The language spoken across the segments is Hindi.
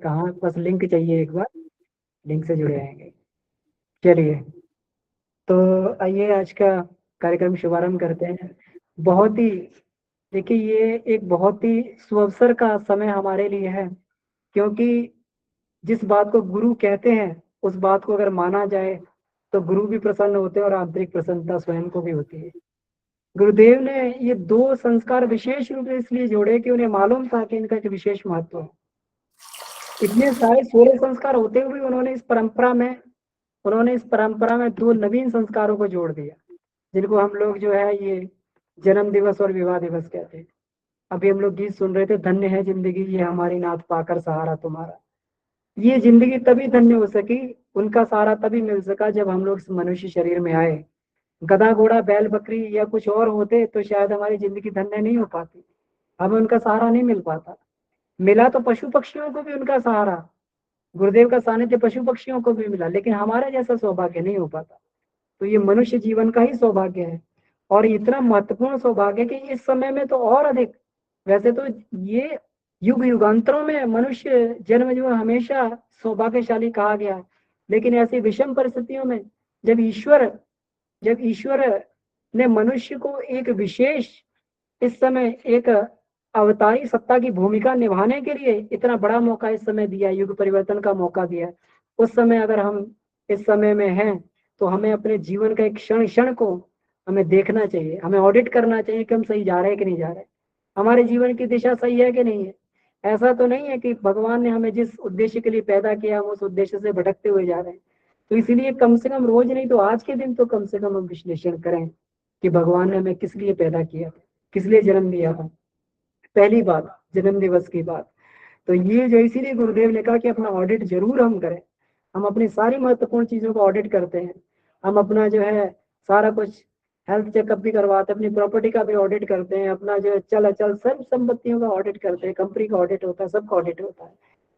कहाँ, बस लिंक चाहिए एक बार, लिंक से जुड़े आएंगे। चलिए, तो आइए आज का कार्यक्रम शुभारंभ करते हैं। बहुत ही, देखिए ये एक बहुत ही सुअवसर का समय हमारे लिए है, क्योंकि जिस बात को गुरु कहते हैं उस बात को अगर माना जाए तो गुरु भी प्रसन्न होते हैं और आंतरिक प्रसन्नता स्वयं को भी होती है। गुरुदेव ने ये दो संस्कार विशेष रूप से इसलिए जोड़े कि उन्हें मालूम था कि इनका एक विशेष महत्व है। इतने सारे 16 संस्कार होते हुए उन्होंने इस परंपरा में दो नवीन संस्कारों को जोड़ दिया, जिनको हम लोग जो है ये जन्म दिवस और विवाह दिवस कहते हैं। अभी हम लोग गीत सुन रहे थे, धन्य है जिंदगी ये हमारी नाथ पाकर सहारा तुम्हारा। ये जिंदगी तभी धन्य हो सकी, उनका सहारा तभी मिल सका जब हम लोग इस मनुष्य शरीर में आए। गधा घोड़ा बैल बकरी या कुछ और होते तो शायद हमारी जिंदगी धन्य नहीं हो पाती, हमें उनका सहारा नहीं मिल पाता। मिला तो पशु पक्षियों को भी उनका सहारा, गुरुदेव का सानिध्य पशु पक्षियों को भी मिला, लेकिन हमारे जैसा सौभाग्य नहीं हो पाता। तो ये मनुष्य जीवन का ही सौभाग्य है, और इतना महत्वपूर्ण सौभाग्य कि इस समय में तो और अधिक। वैसे तो ये युग युगांतरों में मनुष्य जन्म जो है हमेशा सौभाग्यशाली कहा गया है, लेकिन ऐसी विषम परिस्थितियों में जब ईश्वर जब ईश्वर ने मनुष्य को एक विशेष, इस समय एक अवतारी सत्ता की भूमिका निभाने के लिए इतना बड़ा मौका इस समय दिया, युग परिवर्तन का मौका दिया, उस समय अगर हम इस समय में हैं तो हमें अपने जीवन का एक क्षण क्षण को हमें देखना चाहिए, हमें ऑडिट करना चाहिए कि हम सही जा रहे हैं कि नहीं जा रहे, हमारे जीवन की दिशा सही है कि नहीं है। ऐसा तो नहीं है कि भगवान ने हमें जिस उद्देश्य के लिए पैदा किया हम उस उद्देश्य से भटकते हुए जा रहे हैं। तो इसलिए कम से कम रोज नहीं तो आज के दिन तो कम से कम हम विश्लेषण करें कि भगवान ने हमें किस लिए पैदा किया था, किस लिए जन्म दिया था। पहली बात, जन्म दिवस की बात, तो ये जो इसीलिए गुरुदेव ने कहा कि अपना ऑडिट जरूर हम करें। हम अपनी सारी महत्वपूर्ण चीजों को ऑडिट करते हैं, हम अपना जो है सारा कुछ हेल्थ चेकअप भी करवाते हैं, अपनी प्रॉपर्टी का भी ऑडिट करते हैं, अपना जो है चल अचल सर्व संपत्तियों का ऑडिट करते हैं, कंपनी का ऑडिट होता है, सबका ऑडिट होता है।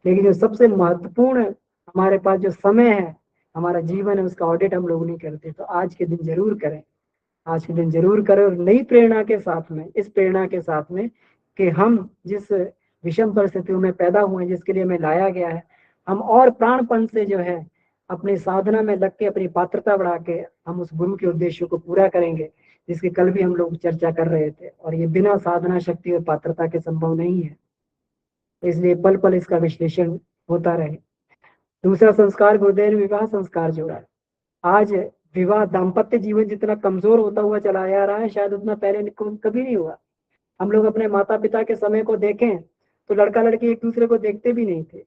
लेकिन जो सबसे महत्वपूर्ण हमारे पास जो समय है, हमारा जीवन है, उसका ऑडिट हम लोग नहीं करते। तो आज के दिन जरूर करें, आज के दिन जरूर करें, और नई प्रेरणा के साथ में, इस प्रेरणा के साथ में कि हम जिस विषम परिस्थितियों में पैदा हुए, जिसके लिए हमें लाया गया है, हम और प्राणपण से जो है अपनी साधना में लग के अपनी पात्रता बढ़ा के हम उस गुरु के उद्देश्यों को पूरा करेंगे, जिसकी कल भी हम लोग चर्चा कर रहे थे। और ये बिना साधना शक्ति और पात्रता के संभव नहीं है, इसलिए पल पल इसका विश्लेषण होता रहे। दूसरा संस्कार गुरुदेव ने विवाह संस्कार जोड़ा। आज विवाह दाम्पत्य जीवन जितना कमजोर होता हुआ चला जा रहा है, शायद उतना पहले कभी नहीं हुआ। हम लोग अपने माता पिता के समय को देखें तो लड़का लड़की एक दूसरे को देखते भी नहीं थे।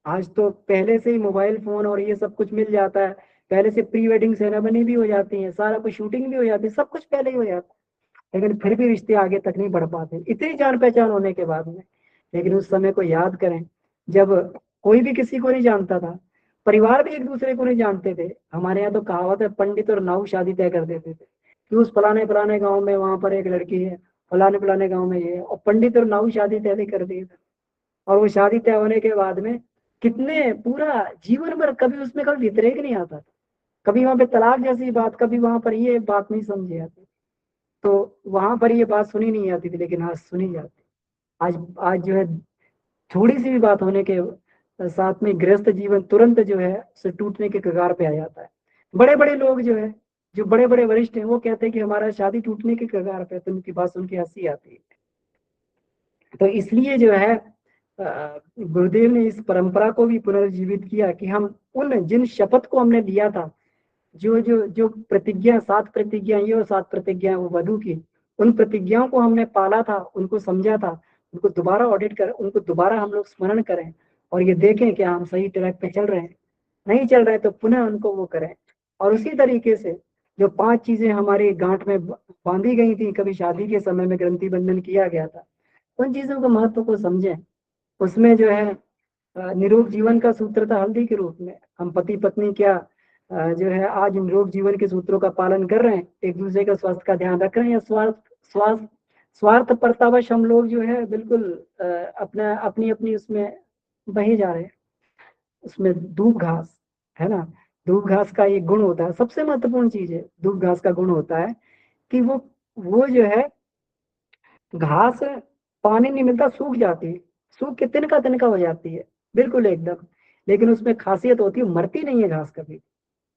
आज तो पहले से ही मोबाइल फोन और ये सब कुछ मिल जाता है, पहले से प्री वेडिंग सेरेमनी भी हो जाती है, सारा कुछ शूटिंग भी हो जाती है, सब कुछ पहले ही हो जाता है, लेकिन फिर भी रिश्ते आगे तक नहीं बढ़ पाते इतनी जान पहचान होने के बाद में। लेकिन उस समय को याद करें जब कोई भी किसी को नहीं जानता था, परिवार भी एक दूसरे को नहीं जानते थे। हमारे यहाँ तो कहावत है, पंडित और नाऊ शादी तय कर देते थे कि उस फलाने फलाने गांव में वहां पर एक लड़की है, फलाने फलाने गांव में ये है, और पंडित और नाऊ शादी तय कर दी था। और वो शादी तय होने के बाद में कितने पूरा जीवन भर कभी उसमें कभी व्यतिरेक नहीं आता था, कभी वहां पे तलाक जैसी बात, कभी वहां पर ये बात नहीं समझी आती, तो वहां पर ये बात सुनी नहीं जाती थी, लेकिन आज सुनी जाती। आज आज जो है थोड़ी सी भी बात होने के साथ में गृहस्थ जीवन तुरंत जो है उसे टूटने के कगार पे आ जाता है। बड़े बड़े लोग जो है, जो बड़े बड़े वरिष्ठ हैं, वो कहते हैं कि हमारा शादी टूटने के कगार पे है, तो उनकी बात सुन के हंसी आती है। तो इसलिए जो है गुरुदेव ने इस परंपरा को भी पुनर्जीवित किया कि हम उन जिन शपथ को हमने लिया था, जो जो जो प्रतिज्ञा, 7 प्रतिज्ञा ये और 7 प्रतिज्ञा वो वधु की, उन प्रतिज्ञाओं को हमने पाला था, उनको समझा था, उनको दोबारा ऑडिट कर, उनको दोबारा हम लोग स्मरण करें और ये देखें कि हम सही ट्रैक पे चल रहे हैं, नहीं चल रहे तो पुनः उनको वो करें। और उसी तरीके से जो 5 चीजें हमारी गांठ में बांधी गई थी, कभी शादी के समय में ग्रंथि बंधन किया गया था, उन चीजों के महत्व को समझें। उसमें जो है निरोग जीवन का सूत्र था हल्दी के रूप में। हम पति पत्नी क्या जो है आज निरोग जीवन के सूत्रों का पालन कर रहे हैं, एक दूसरे का स्वास्थ्य का ध्यान रख रहे हैं, या स्वार्थ स्वार्थ परतावश हम लोग जो है बिल्कुल अपना अपनी अपनी उसमें बहे जा रहे हैं। उसमें दूब घास है ना, दूब घास का एक गुण होता है, सबसे महत्वपूर्ण चीज है दूब घास का गुण होता है कि वो जो है घास पानी नहीं मिलता सूख जाती है, सूख के तिनका तिनका हो जाती है, बिल्कुल एकदम। लेकिन उसमें खासियत होती है, मरती नहीं है घास कभी।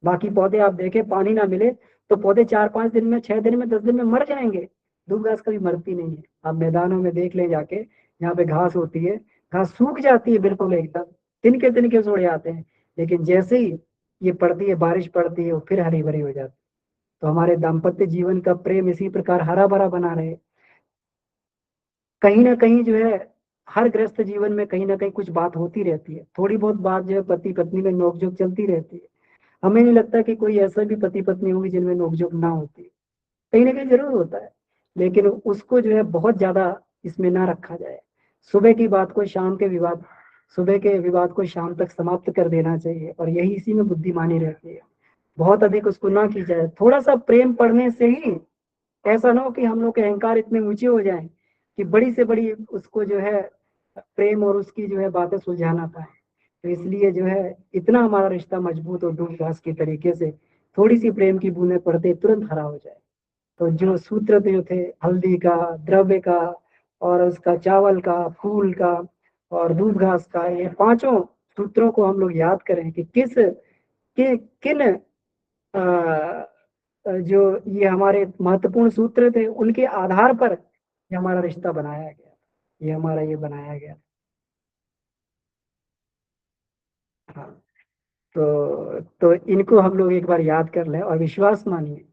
बाकी पौधे आप देखें, पानी ना मिले तो पौधे 4-5 दिन में, 6 दिन में, 10 दिन में मर जाएंगे। दूब घास कभी मरती नहीं है। आप मैदानों में देख लें जाके, जहाँ पे घास होती है, घास सूख जाती है बिल्कुल एकदम, तिनके तिनके से उड़ जाते हैं। लेकिन जैसे ही ये पड़ती है, बारिश पड़ती है, वो फिर हरी भरी हो जाती है। तो हमारे दाम्पत्य जीवन का प्रेम इसी प्रकार हरा भरा बना रहे। कहीं ना कहीं जो है, हर गृहस्थ जीवन में कहीं ना कहीं कुछ बात होती रहती है, थोड़ी बहुत बात जो है पति पत्नी में नोकझोंक चलती रहती है। हमें नहीं लगता कि कोई ऐसा भी पति पत्नी होगी जिनमें नोकझोंक ना होती, कहीं ना कहीं जरूर होता है। लेकिन उसको जो है बहुत ज्यादा इसमें ना रखा जाए। सुबह की बात को शाम के विवाद सुबह के विवाद को शाम तक समाप्त कर देना चाहिए, और यही इसी में बुद्धिमानी रहती है। बहुत अधिक उसको ना की जाए। थोड़ा सा प्रेम पढ़ने से ही, ऐसा ना हो कि हम लोग के अहंकार इतने ऊंचे हो जाएं कि बड़ी से बड़ी उसको जो है प्रेम और उसकी जो है बातें सुलझा ना पाए। तो इसलिए जो है, इतना हमारा रिश्ता मजबूत और दूध घास की तरीके से, थोड़ी सी प्रेम की बूंदें पड़ते तुरंत हरा हो जाए। तो जो सूत्र जो थे, हल्दी का, द्रव्य का, और उसका चावल का, फूल का, और दूध घास का, ये पांचों सूत्रों को हम लोग याद करें कि किन जो ये हमारे महत्वपूर्ण सूत्र थे, उनके आधार पर ये हमारा रिश्ता बनाया गया, ये हमारा ये बनाया गया। हाँ। तो इनको हम लोग एक बार याद कर लें और विश्वास मानिए।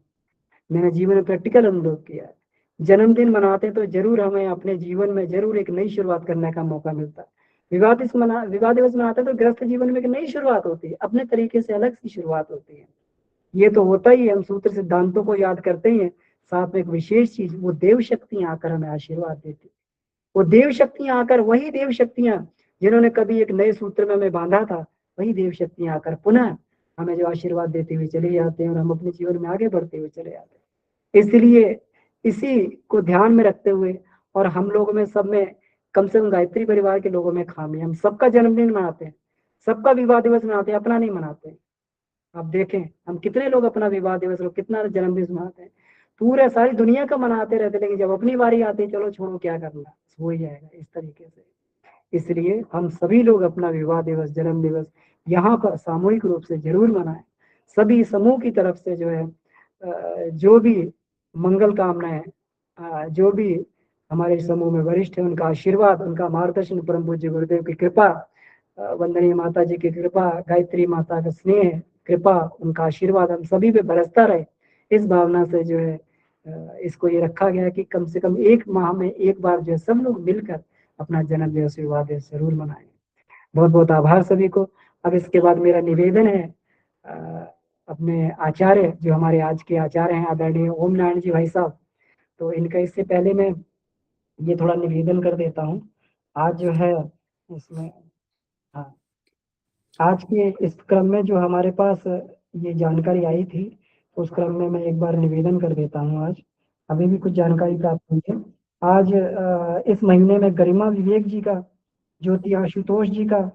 मैंने जीवन में प्रैक्टिकल अनुभव किया है। जन्मदिन मनाते तो जरूर हमें अपने जीवन में जरूर एक नई शुरुआत करने का मौका मिलता है। विवाह दिवस मनाते तो गृहस्थ जीवन में एक नई शुरुआत होती है, अपने तरीके से अलग सी शुरुआत होती है। ये तो होता ही है, हम सूत्र सिद्धांतों को याद करते ही हैं। साथ में एक विशेष चीज, वो देव शक्तियां आकर हमें आशीर्वाद देती। वो देव शक्तियां आकर, वही देव शक्तियां जिन्होंने कभी एक नए सूत्र में हमें बांधा था, वही देव शक्तियां आकर पुनः हमें जो आशीर्वाद देते हुए चले जाते हैं, और हम अपने जीवन में आगे बढ़ते हुए चले जाते हैं। इसलिए इसी को ध्यान में रखते हुए, और हम लोगों में, सब में, कम से कम गायत्री परिवार के लोगों में खामी, हम सबका जन्मदिन मनाते हैं, सबका विवाह दिवस मनाते हैं, अपना नहीं मनाते। आप देखें, हम कितने लोग अपना विवाह दिवस और कितना जन्मदिन मनाते हैं, पूरे सारी दुनिया का मनाते रहते, लेकिन जब अपनी बारी आती है, चलो छोड़ो क्या करना, हो ही जाएगा इस तरीके से। इसलिए हम सभी लोग अपना विवाह दिवस, जन्म दिवस यहाँ पर सामूहिक रूप से जरूर मनाएं। सभी समूह की तरफ से जो है, जो भी मंगल कामनाएं, जो भी हमारे समूह में वरिष्ठ है, उनका आशीर्वाद, उनका मार्गदर्शन, परम पूज्य गुरुदेव की कृपा, वंदनीय माता जी की कृपा, गायत्री माता का स्नेह, कृपा, उनका आशीर्वाद हम सभी पे बरसता रहे। इस भावना से जो है, इसको ये रखा गया कि कम से कम एक माह में एक बार जो है सब लोग मिलकर अपना जन्म दिवस, विवाह दिवस जरूर मनाएं। बहुत बहुत आभार सभी को। अब इसके बाद मेरा निवेदन है, अपने आचार्य, जो हमारे आज के आचार्य हैं, आदरणीय ओम नारायण जी भाई साहब, तो इनका इससे पहले मैं ये थोड़ा निवेदन कर देता हूँ। आज जो है इसमें, हाँ, आज के इस क्रम में जो हमारे पास ये जानकारी आई थी, उस क्रम में मैं एक बार निवेदन कर देता हूँ। आज अभी भी कुछ जानकारी प्राप्त हुई है। आज इस महीने में गरिमा विवेक जी का, ज्योति आशुतोष जी का,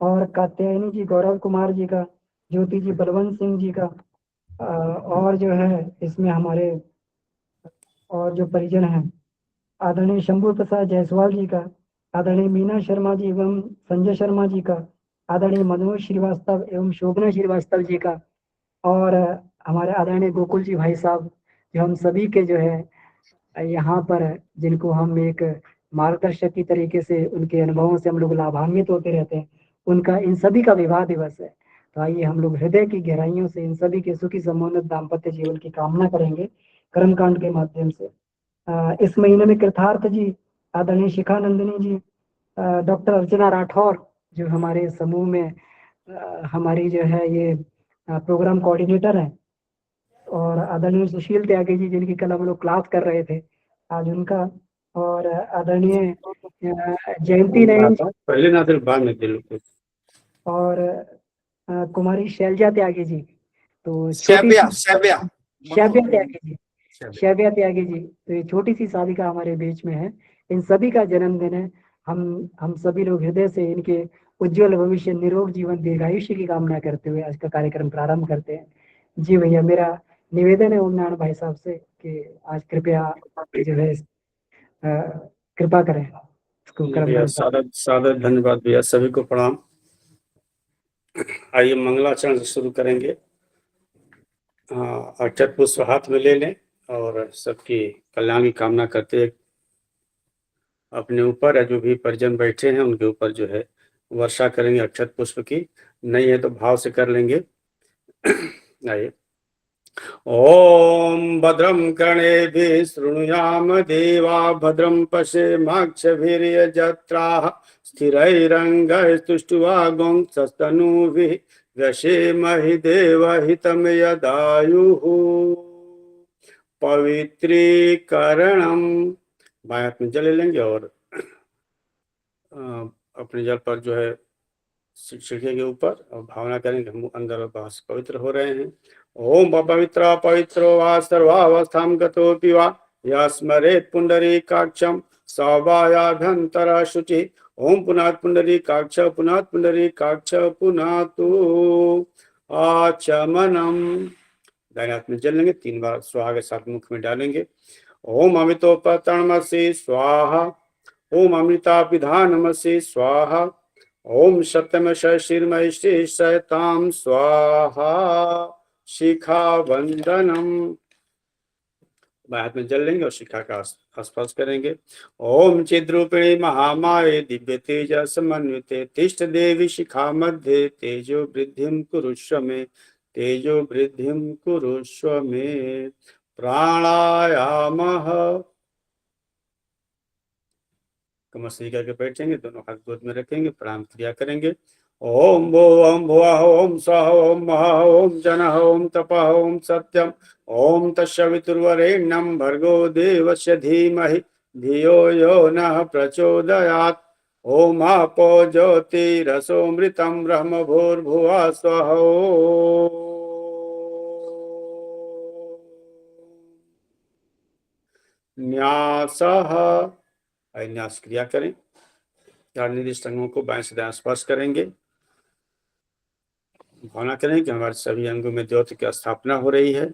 और कात्यायनी जी गौरव कुमार जी का, ज्योति जी बलवंत सिंह जी का, और जो है इसमें हमारे और जो परिजन हैं, आदरणीय शंभू प्रसाद जायसवाल जी का, आदरणीय मीना शर्मा जी एवं संजय शर्मा जी का, आदरणीय मनोज श्रीवास्तव एवं शोभना श्रीवास्तव जी का, और हमारे आदरणीय गोकुल जी भाई साहब, जो हम सभी के जो है यहाँ पर, जिनको हम एक मार्गदर्शक की तरीके से, उनके अनुभवों से हम लोग लाभान्वित होते रहते हैं, उनका, इन सभी का विवाह दिवस है। तो आइए हम लोग हृदय की गहराइयों से इन सभी के सुखी समुन्नत दाम्पत्य जीवन की कामना करेंगे कर्मकांड के माध्यम से। इस महीने में कृतार्थ जी, आदरणीय शिखा नंदिनी जी, डॉक्टर अर्चना राठौर, जो हमारे समूह में हमारी जो है ये प्रोग्राम कोऑर्डिनेटर है, और आदरणीय सुशील त्यागी जी, जिनकी कल हम लोग क्लास कर रहे थे, आज उनका, और आदरणीय जयंती नयन जी, पहले ना सिर्फ बाद में दिल को, और कुमारी शैलजा त्यागी जी, तो शैब्या शैव्या त्यागी जी, शैव्या त्यागी जी, तो ये छोटी सी सालिका हमारे बीच में है। इन सभी का जन्मदिन है। हम सभी लोग हृदय से इनके उज्जवल भविष्य, निरोग जीवन, दीर्घायुष्य की कामना करते हुए आज का कार्यक्रम प्रारंभ करते हैं। जी भैया, मेरा निवेदन है ओम नारायण भाई साहब से कि आज कृपया जो है कृपा करें इसको भैया। सादर सादर धन्यवाद भैया, सभी को प्रणाम। आइए मंगलाचरण से शुरू करेंगे। अक्षत पुष्प हाथ में ले लें और सबकी कल्याण की कामना करते हुए अपने ऊपर या जो भी परिजन बैठे हैं उनके ऊपर जो है वर्षा करेंगे अक्षत पुष्प की। नहीं है तो भाव से कर लेंगे। आइए। ओम भद्रं कर्णेभिः शृणुयाम देवा भद्रं पश्येमाक्षभिर्यजत्राः स्थिरैरङ्गैस्तुष्ट्वा गुंसस्तनूभिः व्यशेमहि देवहितं यदायुः। पवित्रीकरणम। बाएं हाथ में जल ले लेंगे और अपने जल पर जो है सीढ़ी के ऊपर और भावना करेंगे हम अंदर और बाहर से पवित्र हो रहे हैं। ओम पवित्र पवित्रो वा सर्वावस्थां गतोऽपि वा यः स्मरेत् पुण्डरीकाक्षं सौभायाभ्यन्तरा शुचि। ओम पुनात् पुण्डरीकाक्ष पुनात् पुण्डरीकाक्ष पुनातु आचमनम। दाहिने हाथ में जल लेंगे, 3 बार स्वाहा के साथ मुख में डालेंगे। ओम अमितोपतरणमसि स्वाहा। ओम अमृतापिधानमसि स्वाहा। ओम सत्यम शशिर्मयिष्टिशयतां स्वाहा। शिखा वंदनम। बाएं हाथ में जल लेंगे और शिखा का स्पर्श करेंगे। ओम चिद्रूपिणी महामाये दिव्य तेज समन्विते तिष्ठ देवी शिखा मध्य तेजो वृद्धिं कुरुष्व मे तेजो वृद्धिं कुरुष्व मे। प्राणायामः। कमर करके बैठेंगे, दोनों हाथ गोद में रखेंगे, प्राणायाम क्रिया करेंगे। ओम भो ओम भुवः ओम स्वः ओम महः ओम जनः ओम तपः ओम सत्यम ओम तत्सवितुर्वरेण्यं भर्गो देवस्य धीमहि धियो यो नः प्रचोदयात्। ओम आपो ज्योतिरसोमृतं ब्रह्म भूर्भुवः स्वः। न्यासः। न्यास क्रिया करें। 4 निर्दिष्ट अंगों को बाएं से दाएं स्पर्श करेंगे। भावना करें कि हमारे सभी अंगों में ज्योति की स्थापना हो रही है।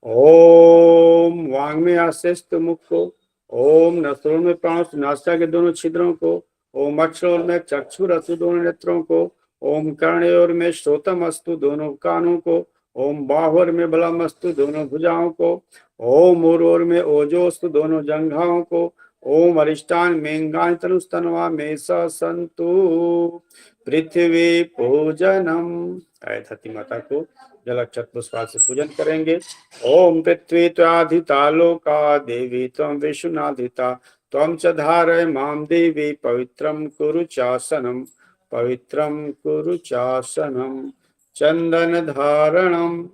ओम वांग में आश्रेष्ठ मुख को। ओम नसों में प्राण नासिका के दोनों छिद्रों को। ओम अक्षरों में चक्षुर अस्तु दोनों नेत्रों को। ओम कर्णयोर में श्रोतम अस्तु दोनों कानों को। ओम बाहुर में बलम अस्तु दोनों भुजाओं को। ओम उरोर में ओजोस्तु दोनों जंघाओं को। ओम अरिष्टान मेंगान तनुस्तनवा में सन्तु। पृथ्वी पूजनम। धरती माता को जल अक्षत पुष्पाल से पूजन करेंगे। ओम पृथ्वी त्वाधिता लोका देवी त्वं विष्णुनाधिता त्वं च धारय मां देवी पवित्रं कुरु चासनम पवित्रं कुरु चासनम। चंदन धारणम।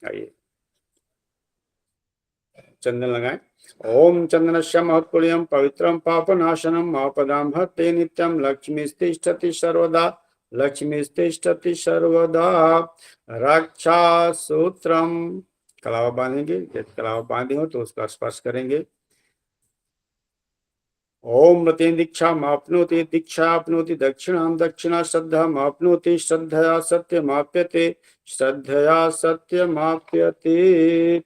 आइए चंदन लगाएं। ओम चंदनस्य महत्पुण्यं पवित्रं पापनाशनम आपदां हते नित्यं लक्ष्मीस्तिष्ठति सर्वदा लक्ष्मीस्तिष्ठति सर्वदा। रक्षा सूत्रम। कलावा बांधेंगे, यदि कलावा बांधे हो तो उसका स्पर्श करेंगे। ओम रतेन दीक्षा मापनोति दीक्षा आपनोति दक्षिणां दक्षिणा श्रद्धा मापनोति श्रद्धया सत्यमाप्यते श्रद्धया सत्यमाप्यते।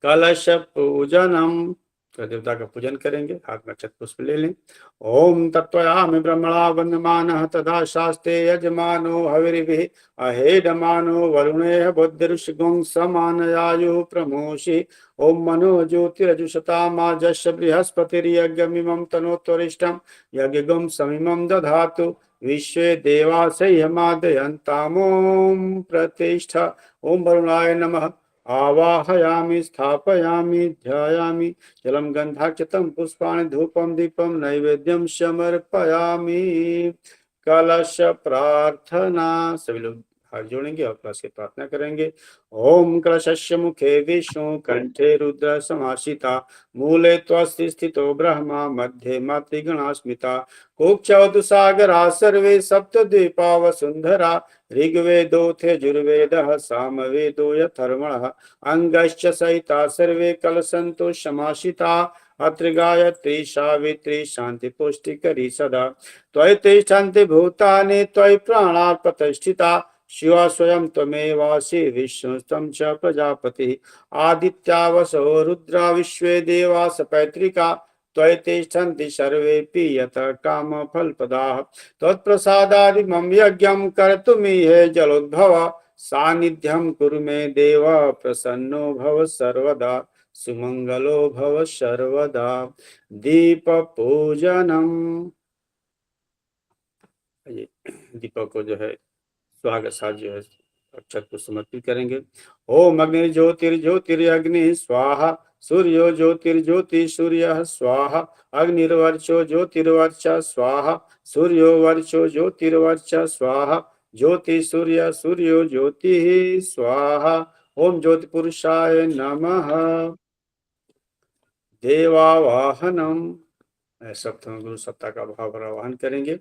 कलश पूजनम। तो देवता का पूजन करेंगे, हाथ में अक्षत पुष्प ले लें। ओम तत्त्वयामि ब्रह्मणा वन्दमानः तथा शास्ते यजमानो हविर्भिः अहेडमानो वरुणेः बुद्धिर्षिगुं समानयायुः प्रमोषि। ओम मनो ज्योतिरजुषतामाजस्य बृहस्पतिर्यज्ञमिमं तनोत्वरिष्ठं यज्ञगुं समिमं दधातु विश्वे देवासह्यमादयन्तामों प्रतिष्ठा। ओम वरुणाय नमः। आवाहयामि स्थापयामि ध्यायामि जलम गंधाक्षतं पुष्पाणि धूपम दीपम नैवेद्यम समर्पयामि। कलश प्रार्थना। सभी लोग हाथ जोड़ेंगे और कलश की प्रार्थना करेंगे। ओम कलशस्य मुखे विष्णु कंठे रुद्र समासिता मूले त्वस्ति स्थितो ब्रह्मा मध्ये मातृगणा स्मिता। कुक्षौ सागरा सर्वे सप्तद्वीपा वसुंधरा ऋग्वेदोऽथ यजुर्वेदः सामवेदो यथर्वणः अंगश्च सहिता सर्वे कलसन्तो समासिता। अत्र गायत्री सावित्री शांति पुष्टिकरी सदा त्वयि तिष्ठन्ति भूतानि त्वयि प्राणा प्रतिष्ठिता। शिवा स्वयं त्वमेवासि विष्णुस्त्वं च प्रजापतिः आदित्या वसो रुद्रा विश्वे देवा सपैत्रिका त्वयि तिष्ठन्ति सर्वेऽपि यतः कामफलप्रदाः त्वत्प्रसादादिमं यज्ञं कर्तुमिह जलोद्भव सान्निध्यं कुरु मे देव प्रसन्नो भव सर्वदा सुमंगलो भव सर्वदा। दीप पूजनम, ये दीपक को जो है स्वागत साथ जो है अक्षत को समर्पित करेंगे। ओम अग्नि ज्योतिर्ज्योतिरग्नि स्वाहा सूर्यो ज्योतिर्ज्योति सूर्य स्वाहा अग्निर्वर्चो ज्योतिर्वर्च स्वाहा सूर्यो वर्चो ज्योतिर्वर्च स्वाहा ज्योति सूर्य सूर्यो ज्योति स्वाहा। ओम ज्योति पुरुषाय नमः। देवावाहनम, सप्तम गुरु सत्ता का भाव भरा वाहन करेंगे,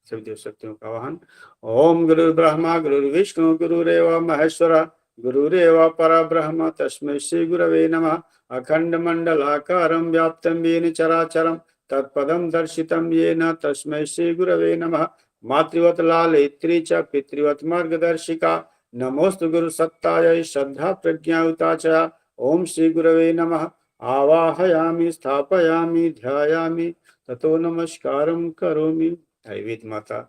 सभी देव शक्तियों का वाहन। ओम गुरु ब्रह्मा गुरु विष्णु गुरुरेव महेश्वर गुरुरेव पर ब्रह्म तस्मै श्री गुरवे नमः। अखंड मंडलाकारं व्याप्तं येन चराचरं तत्पदं दर्शितं येन तस्मै श्री गुरवे नमः। मातृवत लालयित्री च पितृवत मार्गदर्शिका नमोस्तु गुरु सत्तायै श्रद्धा प्रज्ञायुता च। ओम श्री गुरवे नमः। आवाहयामि स्थापयामि ध्यायामि ततो नमस्कारं करोमि। वेद माता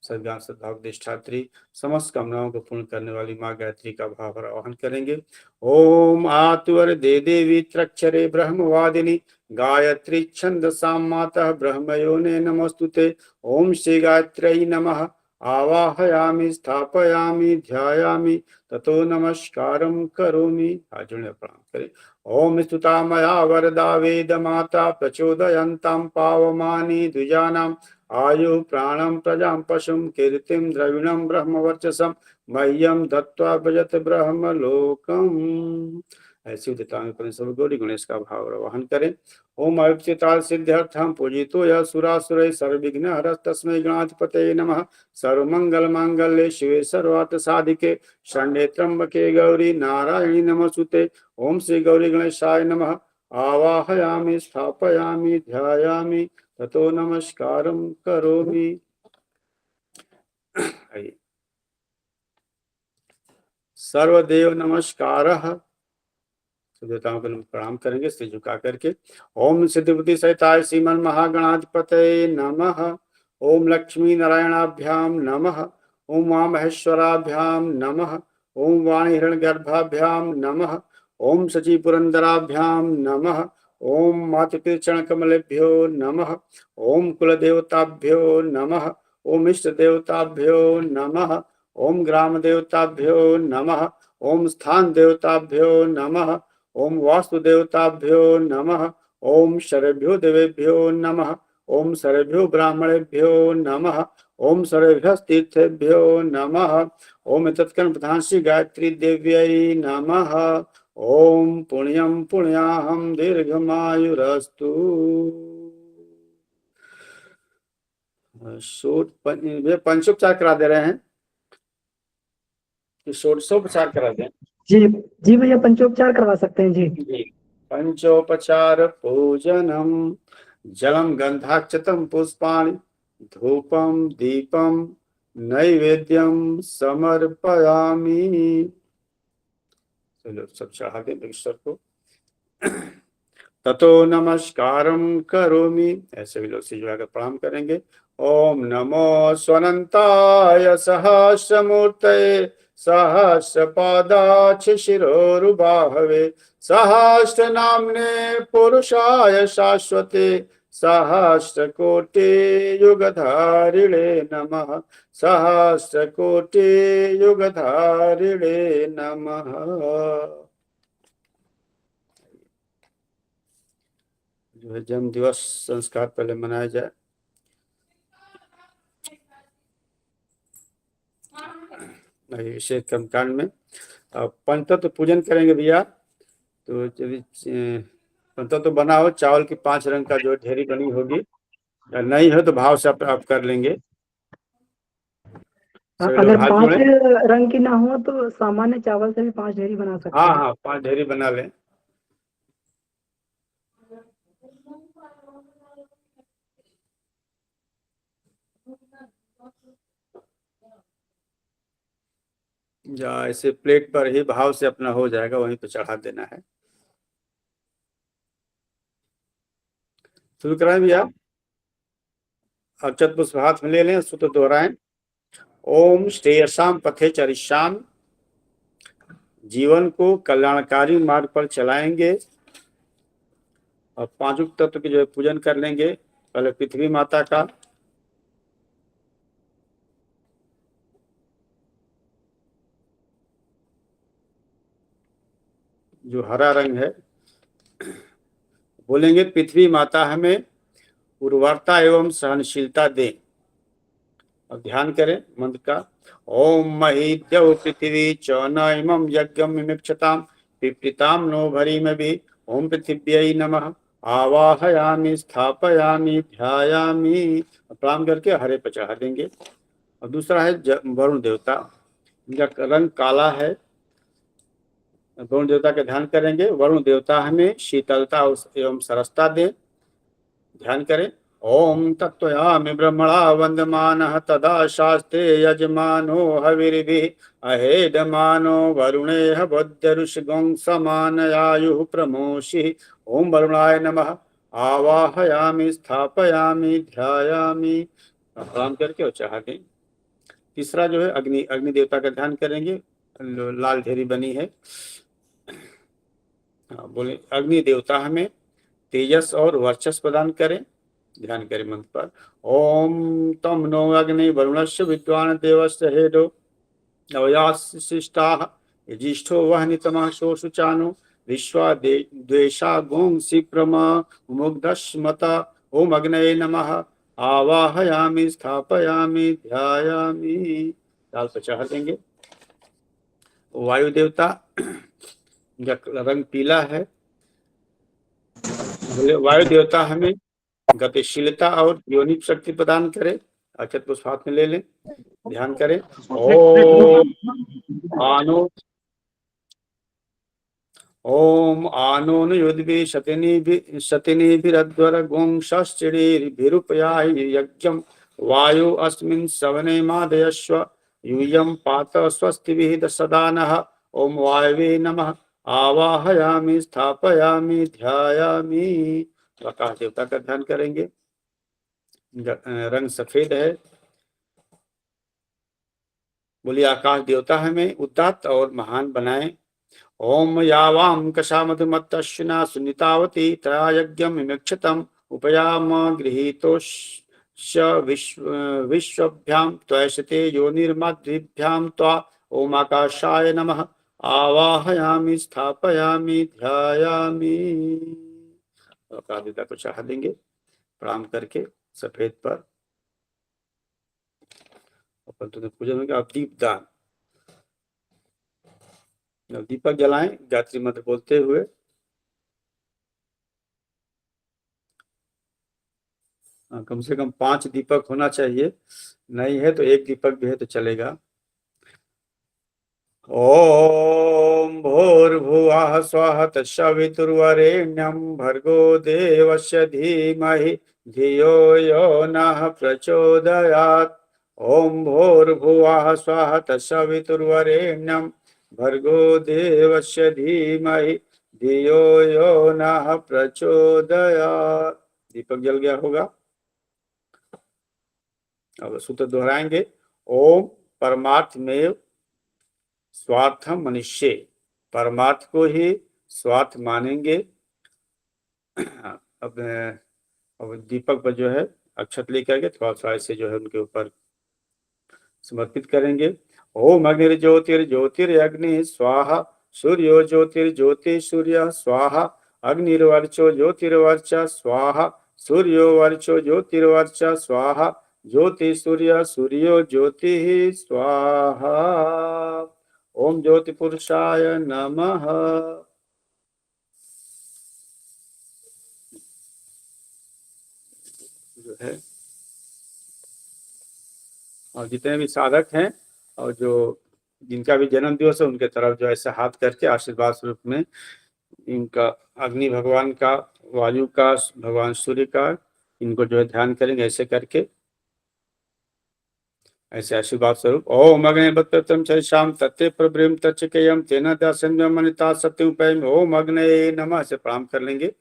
सद्ज्ञान सद्भावधिष्ठात्री समस्त कामनाओं को पूर्ण करने वाली माँ गायत्री का भाव भरा आवाहन करेंगे। ओम आत्वर दे देवी त्रक्षरे ब्रह्मवादिनी गायत्री छंदसां माता ब्रह्मयोने नमोस्तुते। ओम श्री गायत्र्यै नमः। आवाहयामि स्थापयामि ध्यायामि ततो नमस्कारं करोमि। हाथ जोड़े प्रणाम करें। ओम स्तुता मया वरदा वेद माता प्रचोदयन्तां पावमानि द्विजानाम् आयु प्राणं प्रजां पशुं कीर्तिं द्रविणं ब्रह्मवर्चसं मह्यं दत्त्वा भजत ब्रह्मलोकम्। ऐसी उदितांग सब गौरी गणेश का भाव आवाहन करें। ओम अयुक्ताल सिद्ध्यर्थं पूजितो यः सुरासुरैः सर्वविघ्न हरः तस्मै गणाधिपतये नमः। सर्वमंगल मांगल्ये शिवे सर्वार्थ साधिके शरण्ये त्र्यंबके गौरी नारायणी नमोस्तुते। ओम श्री गौरी गणेशाय नमः। आवाहयामि स्थापयामि ध्यायामि ततो नमस्कारं करोमि। सर्वदेव नमस्कारः। देवताओं को प्रणाम करेंगे सिर झुका करके। ओम सिद्धिबुद्धि सहिताय श्रीमन महागणाधिपतये नमः। ओम लक्ष्मी नारायणाभ्याम नमः। ओम उमा महेश्वराभ्याम नमः। ओम वाणी हिरण्यगर्भाभ्याम नमः। ओम शची पुरंदराभ्याम नमः। ओम मातृचरण कमलेभ्यो नमः। ओम कुल देवताभ्यो नमः। ओम इष्ट देवताभ्यो नमः। ओम ग्राम देवताभ्यो नमः। ओम स्थान देवताभ्यो नमः। ओम वास्तु देवताभ्यो नमः। ओम शरेभ्यो देवेभ्यो नमः। ओम शरेभ्यो ब्राह्मणेभ्यो नमः। ओम शरेभ्य तीर्थेभ्यो नमः। ओम तत्कर्म प्रधान श्री गायत्री देव्यै नमः। ओम पुण्यं पुण्याहं दीर्घमायुरस्तु। पंचोपचार करा दे रहे हैं, षोडशोपचार करा दें। जी जी भैया पंचोपचार करवा सकते हैं जी। पंचोपचार पूजनम जलम गंधाक्षतम पुष्पाणि धूपम दीपम नैवेद्यम समर्पयामि। चलो सब चढ़ा दें ईश्वर को। ततो नमस्कारं करोमि। ऐसे भी लोग सिजवाकर प्रणाम करेंगे। ओम नमो स्वनंताय सहस्रमूर्तये सहस्रपादाक्ष शिरोरुबाहवे सहस्रनाम्ने पुरुषाय शाश्वते सहस्रकोटि युगधारिणे नमः। सहस्रकोटि युगधारिणे नमः। जो है जन्म दिवस संस्कार पहले मनाया जाए। विशेष कर्मकांड में पंचतत्व पूजन करेंगे भैया। तो पंचतत्व बना हो, चावल की 5 रंग का जो ढेरी बनी होगी, नहीं हो तो भाव से आप कर लेंगे। अगर 5 रंग की ना हो तो सामान्य चावल से भी 5 ढेरी बना सकते हैं। हाँ 5 ढेरी बना लें। या ऐसे प्लेट पर ही भाव से अपना हो जाएगा, वहीं पे चढ़ा देना है। शुरू कराएं भैया। अक्षत पुष्प हाथ में ले लें, सूत्र दोहराएं। ओम श्रेयसाम पथे चरिष्याम, जीवन को कल्याणकारी मार्ग पर चलाएंगे। और पांचों तत्व के जो है पूजन कर लेंगे। पहले पृथ्वी माता का, जो हरा रंग है, बोलेंगे पृथ्वी माता हमें उर्वरता एवं सहनशीलता दे। अब ध्यान करें मंत्र का। ओम महीद्यौ पृथ्वी च न इमं यज्ञं मिमिक्षताम पिप्रिताम नो भरीम भी। ओम पृथिव्यै नमः आवाहयामि स्थापयामि ध्यायामि। प्रणाम करके हरे पे चढ़ा देंगे। और दूसरा है वरुण देवता, इनका रंग काला है। वरुण देवता का ध्यान करेंगे। वरुण देवता हमें शीतलता एवं सरसता दे। ध्यान करें। ओम तत्त्वयामि ब्रह्मणा वंदमानः तदा शास्ते यजमानो हविर्भिः अहेडमानो वरुणेह बद्धऋषिगं समानयायुः प्रमोषि। ओम वरुणाय नमः आवाहयामि स्थापयामि ध्यायामि। प्रणाम करके और चढ़ा दें। तीसरा जो है अग्नि, अग्नि देवता का ध्यान करेंगे। लाल ढेरी बनी है। बोले अग्नि देवता हमें तेजस और वर्चस्व प्रदान करें। ध्यान करें मंत्र पर। ओम तम नो अग्नि वरुणस्य विद्वान देवस्य हेडो नवयाशिष्टाः यजिष्ठो वह्नितमः शोषुचानो विश्वा द्वेषा गोंसि प्रमा मुग्धस्मत। ओम अग्नये नमः आवाहयामि स्थापयामि ध्यायामि। डाल पर चढ़ा देंगे। वायु देवता, इनका रंग पीला है। बोले वायु देवता हमें गतिशीलता और योनिक शक्ति प्रदान करे। अक्षत पुष्प हाथ में ले लें। ध्यान करें। ओम आनो न युद्धि शतिनिभिरध्वर गोंश्चिड़ीभिरुपयाहि यज्ञं वायु अस्मिन् सवने मादयस्व यूयं पात स्वस्तिभिः सदा नः। ओम वायवे नमः आवाहयामि स्थापयामि ध्यायामि। आकाश देवता का ध्यान करेंगे। रंग सफेद है। बोलिए आकाश देवता हमें उदात्त और महान बनाए। ओम यावाम कषा मधुमत्तश्विना सुनीतावती तया यज्ञं मिमिक्षतम् उपयाम गृहीतोश्च विश्वभ्यां त्वयशते योनिर्माद्रिभ्यां त्वा। ओम आकाशाय नमः आवाहयामि स्थापयामि ध्यायामि। आकाश देवता को चढ़ा देंगे प्रणाम करके सफेद पर। पूजन होगा। अब दीपदान, दीपक जलाएं गायत्री मंत्र बोलते हुए। कम से कम 5 दीपक होना चाहिए। नहीं है तो 1 दीपक भी है तो चलेगा। ओम भूर्भुवः स्वः तत्सवितुर्वरेण्यं भर्गो देवस्य धीमहि धियो यो नः प्रचोदयात्। ओम भूर्भुवः स्वः तत्सवितुर्वरेण्यं भर्गो देवस्य धीमहि धियो यो नः प्रचोदयात्। दीपक जल गया होगा। अब सूत्र दोहराएंगे। ओम परमार्थ में स्वार्थम मनुष्य, परमार्थ को ही स्वार्थ मानेंगे। अब दीपक पर जो है अक्षत लेकर के थोड़ा सा ऐसे जो है उनके ऊपर समर्पित करेंगे। ओम अग्निर्ज्योतिर्ज्योतिरग्नि स्वाहा सूर्यो ज्योतिर्ज्योति सूर्य स्वाहा अग्निर्वर्चो ज्योतिर्वर्च स्वाहा सूर्यो वर्चो ज्योतिर्वर्च स्वाहा ज्योति सूर्य सूर्यो ज्योति स्वाहा। ओम ज्योति पुरुषाय नमः। जो है और जितने भी साधक हैं और जो जिनका भी जन्म दिवस है उनके तरफ जो ऐसे हाथ करके आशीर्वाद स्वरूप में इनका अग्नि भगवान का, वायु का, भगवान सूर्य का, इनको जो है ध्यान करेंगे ऐसे करके, ऐसे आशीर्वाद स्वरूप। ओम अग्निपत्रम चरिष्याम तत्ते प्रब्रह्म तच्चकेयम तेन दासन्यमनिता सत्यम पैम। ओम अग्नये नमः से प्रणाम कर लेंगे।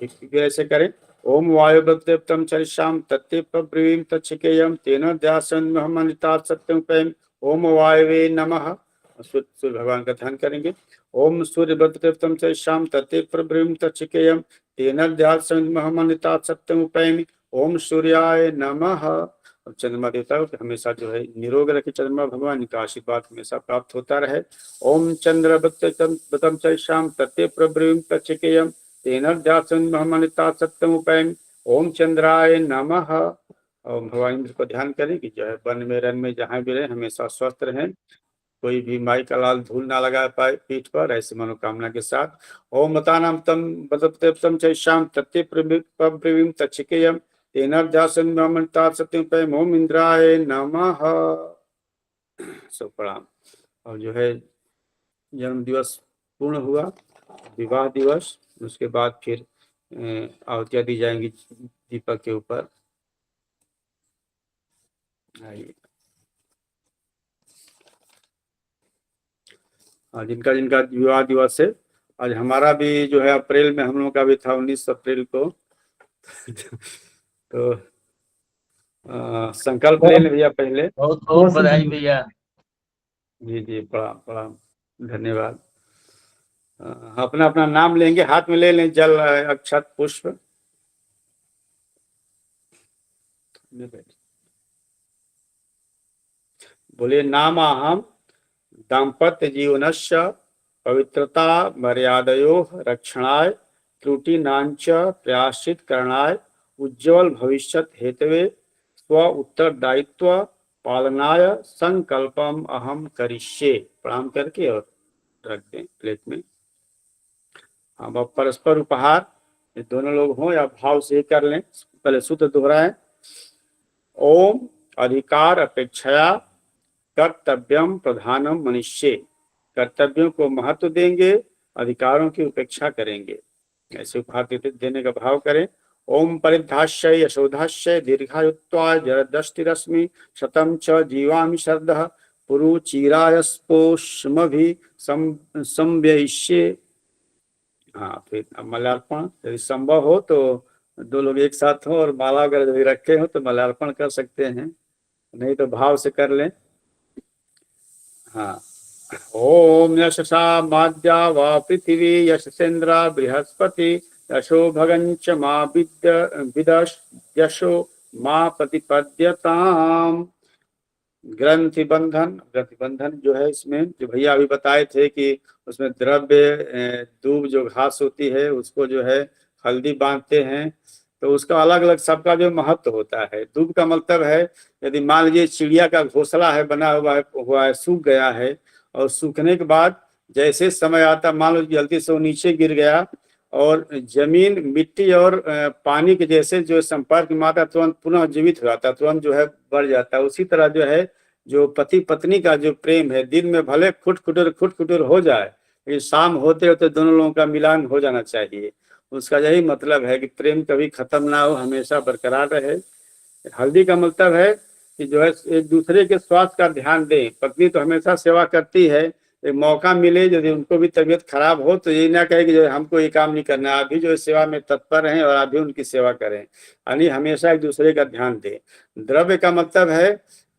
फिर ऐसे करें। ओम वायुवत्तम चरिष्याम तत्ते प्रब्रवीम तच्छिकेयम तेन ध्यासन महमनिता सत्यम। ओम वायवे नमः। सूर्य भगवान का ध्यान करेंगे। ओम सूर्यवत्तम चरिष्याम तत्ते प्रब्रवीम तच्छिकेयम तेन ध्यासन महमनिता सत्यम। ओम सूर्याय नमः। चंद्रमा देवता को हमेशा जो है निरोग रखे, चंद्रमा भगवान का आशीर्वाद हमेशा प्राप्त होता रहे। ओम चंद्रवत्तम चरिष्याम तत्ते प्रब्रवीम तच्छिकेयम तेन ध्यासन महमनिता सत्यम। ओम चंद्राय नमः। और भगवान इंद्र को ध्यान करें कि जो है वन में रन में जहां भी रहे हमेशा स्वस्थ रहें, कोई भी माई का लाल धूल ना लगा पाए पीठ पर, ऐसी मनोकामना के साथ। ओम मतानाम तम बदप्तम चैश्याम तत्ते प्रब्रवीम तच्छिकेयम तेन ध्यासन महमनिता सत्यम। ओम इंद्राय नमः। सो प्रणाम। और जो है जन्म दिवस पूर्ण हुआ, विवाह दिवस, उसके बाद फिर आहुतियां दी जाएंगी दीपक के ऊपर। जिनका जिनका विवाह दिवस है, आज हमारा भी जो है अप्रैल में हम लोग का भी था 19 अप्रैल को। तो संकल्प ले लें भैया पहले। बहुत बहुत बधाई भैया। जी जी, प्रणाम प्रणाम, धन्यवाद। अपना अपना नाम लेंगे, हाथ में ले लें जल अक्षत पुष्प। बोलिए नाम अहम दाम्पत्य जीवनस्य पवित्रता मर्यादयोः रक्षणाय त्रुटिनांच प्रयासित करणाय उज्ज्वल भविष्यत हेतवे स्व उत्तरदायित्व पालनाय संकल्पम अहम करिष्ये। प्रणाम करके और रख दें प्लेट में। अब परस्पर उपहार, ये दोनों लोग हों या भाव से ही कर लें। पहले सूत्र दोहराएं। ओम अधिकार अपेक्षया कर्तव्यम प्रधानम मनुष्य। कर्तव्यों को महत्व देंगे, अधिकारों की उपेक्षा करेंगे, ऐसे उपहार देने का भाव करें। ओम परिधाश्य यशोधाश्य दीर्घायुत्वाय जरदष्टिरश्मि शतम च जीवामि शरदः पुरुचिरायस्पोष्मभि संव्ययिष्ये। हाँ, फिर मल्यार्पण यदि संभव हो तो दो लोग एक साथ हो और माला अगर यदि रखे हो तो मल्यार्पण कर सकते हैं, नहीं तो भाव से कर लें। हाँ। ओम यशसा माद्या वा पृथिवी यशसेन्द्र बृहस्पति यशो भगंच मा विदश यशो मा प्रतिपद्यताम। ग्रंथि बंधन जो है इसमें जो भैया अभी बताए थे कि उसमें द्रव्य दूब जो घास होती है उसको जो है हल्दी बांधते हैं, तो उसका अलग अलग सबका जो महत्व होता है। दूब का मतलब है यदि मान लीजिए चिड़िया का घोंसला है बना हुआ है सूख गया है, और सूखने के बाद जैसे समय आता मान लो जल्दी से वो नीचे गिर गया और जमीन मिट्टी और पानी के जैसे जो संपर्क में आता तुरंत पुनः जीवित हो जाता, तुरंत जो है बढ़ जाता है। उसी तरह जो है जो पति पत्नी का जो प्रेम है, दिन में भले खुट खुटर हो जाए, लेकिन शाम होते होते दोनों लोगों का मिलान हो जाना चाहिए। उसका यही मतलब है कि प्रेम कभी खत्म ना हो, हमेशा बरकरार रहे। हल्दी का मतलब है कि जो है एक दूसरे के स्वास्थ्य का ध्यान दें। पत्नी तो हमेशा सेवा करती है, एक मौका मिले यदि उनको भी तबीयत खराब हो तो ये ना कहे कि जो है हमको ये काम नहीं करना, आप भी जो है सेवा में तत्पर रहें और आप भी उनकी सेवा करें, यानी हमेशा एक दूसरे का ध्यान दें। द्रव्य का मतलब है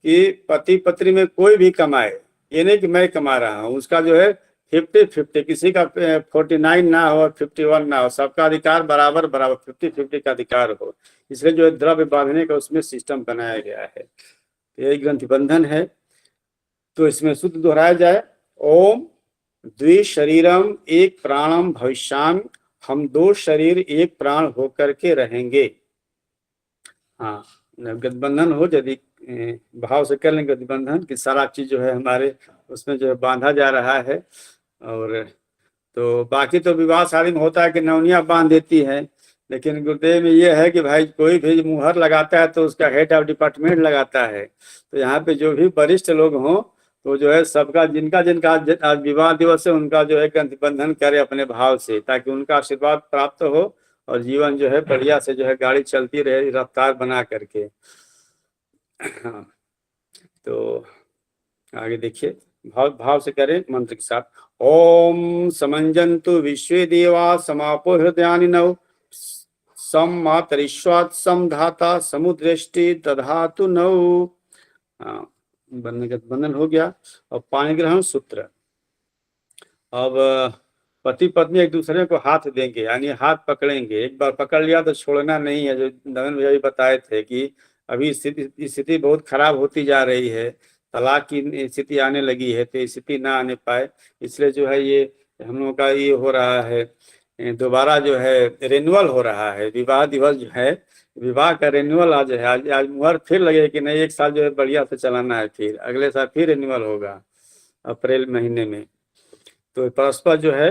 कि पति पत्नी में कोई भी कमाए, ये नहीं कि मैं कमा रहा हूँ, उसका जो है 50-50, किसी का 49 ना हो और 51 ना हो, सबका अधिकार बराबर 50-50 का अधिकार हो, इसलिए जो है द्रव्य बांधने का उसमें सिस्टम बनाया गया है। यही ग्रंथि बंधन है। तो इसमें सूत्र दोहराया जाए। ओम द्वि शरीरम एक प्राणम भविष्याम। हम दो शरीर एक प्राण होकर के रहेंगे। हाँ, गठबंधन हो यदि भाव से कर लेंगे गठबंधन की सारा चीज जो है हमारे उसमें जो है बांधा जा रहा है। और तो बाकी तो विवाह शादी में होता है कि नौनिया बांध देती है, लेकिन गुरुदेव में ये है कि भाई कोई भी मुहर लगाता है तो उसका हेड ऑफ डिपार्टमेंट लगाता है। तो यहाँ पे जो भी वरिष्ठ लोग हों तो जो है सबका जिनका जिनका आज विवाह दिवस है उनका जो है बंधन करे अपने भाव से, ताकि उनका आशीर्वाद प्राप्त हो और जीवन जो है बढ़िया से जो है गाड़ी चलती रहे रफ्तार बना करके। हाँ, तो आगे देखिए, भाव से करें मंत्र के साथ। ओम समंजन्तु विश्वे देवा समापो हृदयानि नव सम मातरिश्वात् सम धाता समुद्रेष्टि दधातु नौ। बंधन हो गया। और पाणी ग्रहण सूत्र। अब पति पत्नी एक दूसरे को हाथ देंगे, यानी हाथ पकड़ेंगे। एक बार पकड़ लिया तो छोड़ना नहीं है। जो नवीन भैया भी बताए थे कि अभी स्थिति बहुत खराब होती जा रही है, तलाक की स्थिति आने लगी है, तो स्थिति ना आने पाए इसलिए जो है ये हम लोगों का ये हो रहा है, दोबारा जो है रिन्यूअल हो रहा है। विवाह दिवस जो है, विवाह का रिन्यूअल आज है। आज मुहर फिर लगे कि नहीं, एक साल जो है बढ़िया से चलाना है, फिर अगले साल फिर रिन्यूअल होगा अप्रैल महीने में। तो परस्पर जो है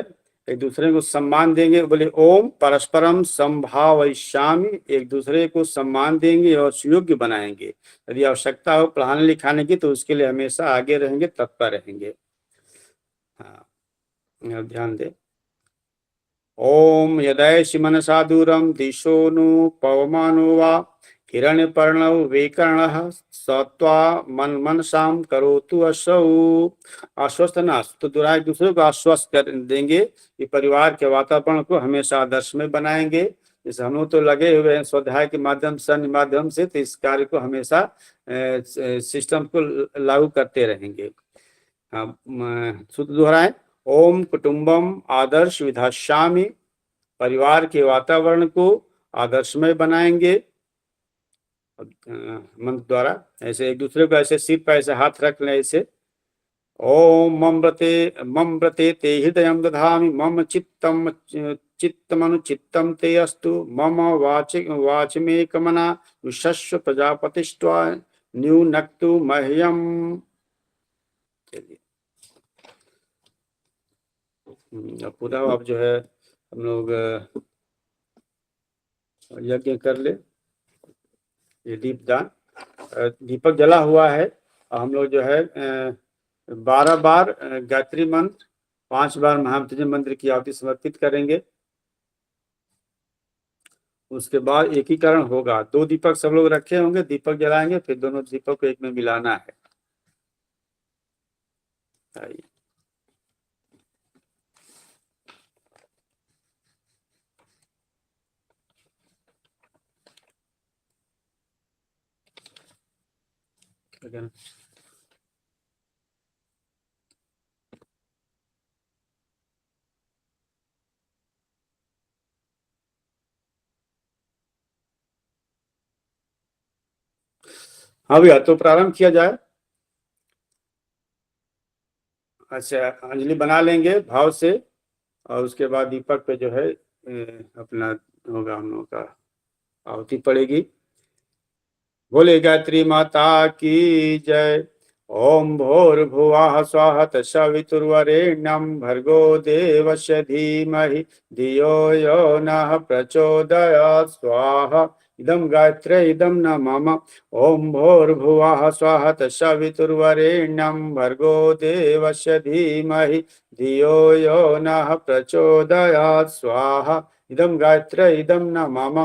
एक दूसरे को सम्मान देंगे। बोले ओम परस्परम संभावयिष्यामि, एक दूसरे को सम्मान देंगे और सुयोग्य बनाएंगे। यदि आवश्यकता हो पढ़ाने लिखाने की तो उसके लिए हमेशा आगे रहेंगे, तत्पर रहेंगे। हाँ, ध्यान दे। ओम यदैषि मनसा दूरम दिशो नु पवमानो वा हिरण्यपर्णौ वेकर्णः सत्वा मन मनसाम करोतु असौ। आश्वस्त ना, तो दोनों एक दूसरे को आश्वस्त कर देंगे कि परिवार के वातावरण को हमेशा आदर्श में बनाएंगे। जैसे हम लोग तो लगे हुए हैं स्वाध्याय के माध्यम से, अन्य माध्यम से, तो इस कार्य को हमेशा सिस्टम को लागू करते रहेंगे। सूत्र दोहराएं। ओम कुटुंबम आदर्श विधास्यामि, परिवार के वातावरण को आदर्शमय बनाएंगे। मंत्र द्वारा ऐसे एक दूसरे को ऐसे सिर पर ऐसे हाथ रख लें ऐसे। ओम मम व्रते ते हृदय दधामि मम चित्तमनुचित्तं ते अस्तु मम वाचमे कमना विशस्व प्रजापतिष्ट्वा न्यूनक्तु मह्यम। पूरा अब जो है हम लोग यज्ञ कर ले। ये दीपदान, दीपक जला हुआ है और हम लोग जो है 12 बार गायत्री मंत्र, 5 बार महामृत्युंजय मंत्र की आहुति समर्पित करेंगे। उसके बाद एकीकरण होगा। 2 दीपक सब लोग रखे होंगे, दीपक जलाएंगे, फिर दोनों दीपक को एक में मिलाना है। हाँ भैया, तो प्रारंभ किया जाए। अच्छा, अंजलि बना लेंगे भाव से और उसके बाद दीपक पे जो है अपना होगा, हम लोगों का आहुति पड़ेगी। बोले गायत्री माता की जय। ओम भूर्भुवः स्वः तत्सवितुर्वरेण्यं भर्गो देवस्य धीमहि धियो यो नः प्रचोदयात् स्वाहा। इदं गायत्र्यै इदं न मम। ओम भूर्भुवः स्वः तत्सवितुर्वरेण्यं भर्गो देवस्य धीमहि धियो यो नः प्रचोदयात् स्वाहा। इदं गायत्र्यै इदं न मम।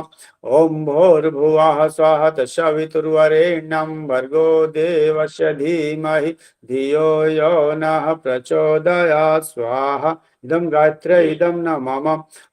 ओम भूर्भुवः स्वः तत्सवितुर्वरेण्यं भर्गो देवस्य धीमहि धियो यो नः प्रचोदयात् स्वाहा। इदं गायत्र्यै इदं न मम।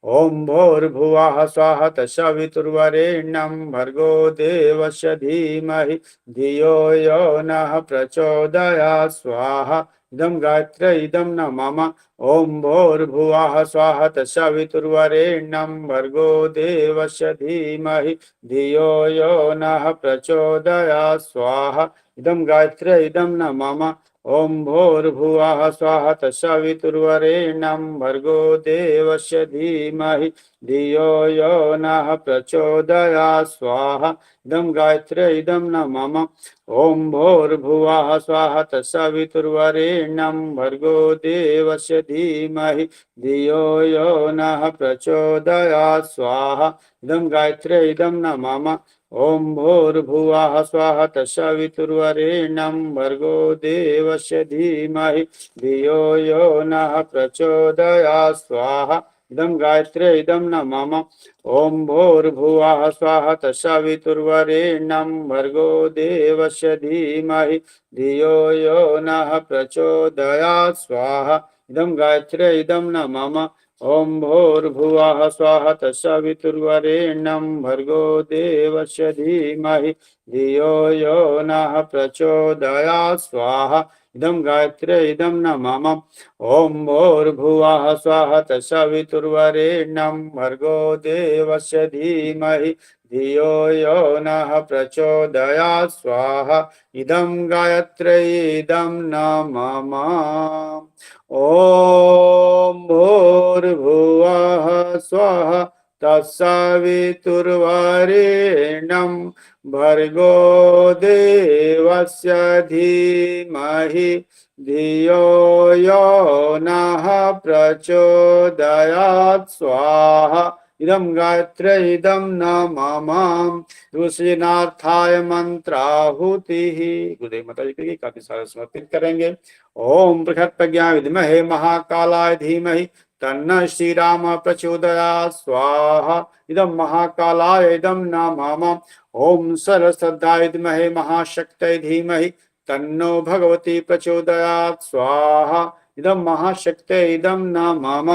ओम भूर्भुवः स्वः तत्सवितुर्वरेण्यं भर्गो देवस्य धीमहि धियो यो नः प्रचोदयात् स्वाहा। इदं गायत्र्यै इदं न मम। ओम भूर्भुवः स्वः तत्सवितुर्वरेण्यं भर्गो देवस्य धीमहि धियो यो नः प्रचोदयात् स्वाहा। इदं गायत्र्यै इदं न मम। ओम भूर्भुवः स्वः तत्सवितुर्वरेण्यं भर्गो देवस्य धीमहि धियो यो नः प्रचोदयात् स्वाहा। इदं गायत्र्यै इदं न मम। ओम भूर्भुवः स्वः तत्सवितुर्वरेण्यं भर्गो देवस्य धीमहि धियो यो नः प्रचोदयात् स्वाहा। इदं गायत्र्यै इदं न मम। ओम भूर्भुवः स्वः तत्सवितुर्वरेण्यं भर्गो देवस्य धीमहि धियो यो नः प्रचोदयात् स्वाहा। इदं गायत्र्यै इदं न मम। ओम भूर्भुवः स्वः तत्सवितुर्वरेण्यं भर्गो देवस्य धीमहि धियो यो नः प्रचोदयात् स्वाहा। इदं गायत्र्यै इदं न मम। ओम भूर्भुवः स्वः तत्सवितुर्वरेण्यं भर्गो देवस्य धीमहि धियो यो नः प्रचोदयात् स्वाहा इदं गायत्र्यै इदं न मम ओम भूर्भुवः स्वः तत्सवितुर्वरेण्यं भर्गो देवस्य धीमहि धियो यो नः प्रचोदयात् स्वाहा इदं गायत्र्यै इदं न मम ॐ भूर्भुवः स्वः तत्सवितुर्वरेण्यं भर्गो देवस्य धीमहि धियो यो नः प्रचोदयात् स्वाहा इदं गायत्र्यै इदं न मम ऋषिनाथाय मंत्राहुति गुरुदेव माता जी के काफी सारे समर्पित करेंगे। ओम बृहत् प्रज्ञा विद्महे महाकालाय धीमहि तन्न श्री राम प्रचोदयात् स्वाहा इदं महाकालाय इदं न मम ओम सरस्वत्याय विद्महे महाशक्तये धीमहि तन्नो भगवती प्रचोदयात् स्वाहा इदं महाशक्तये इदं न मम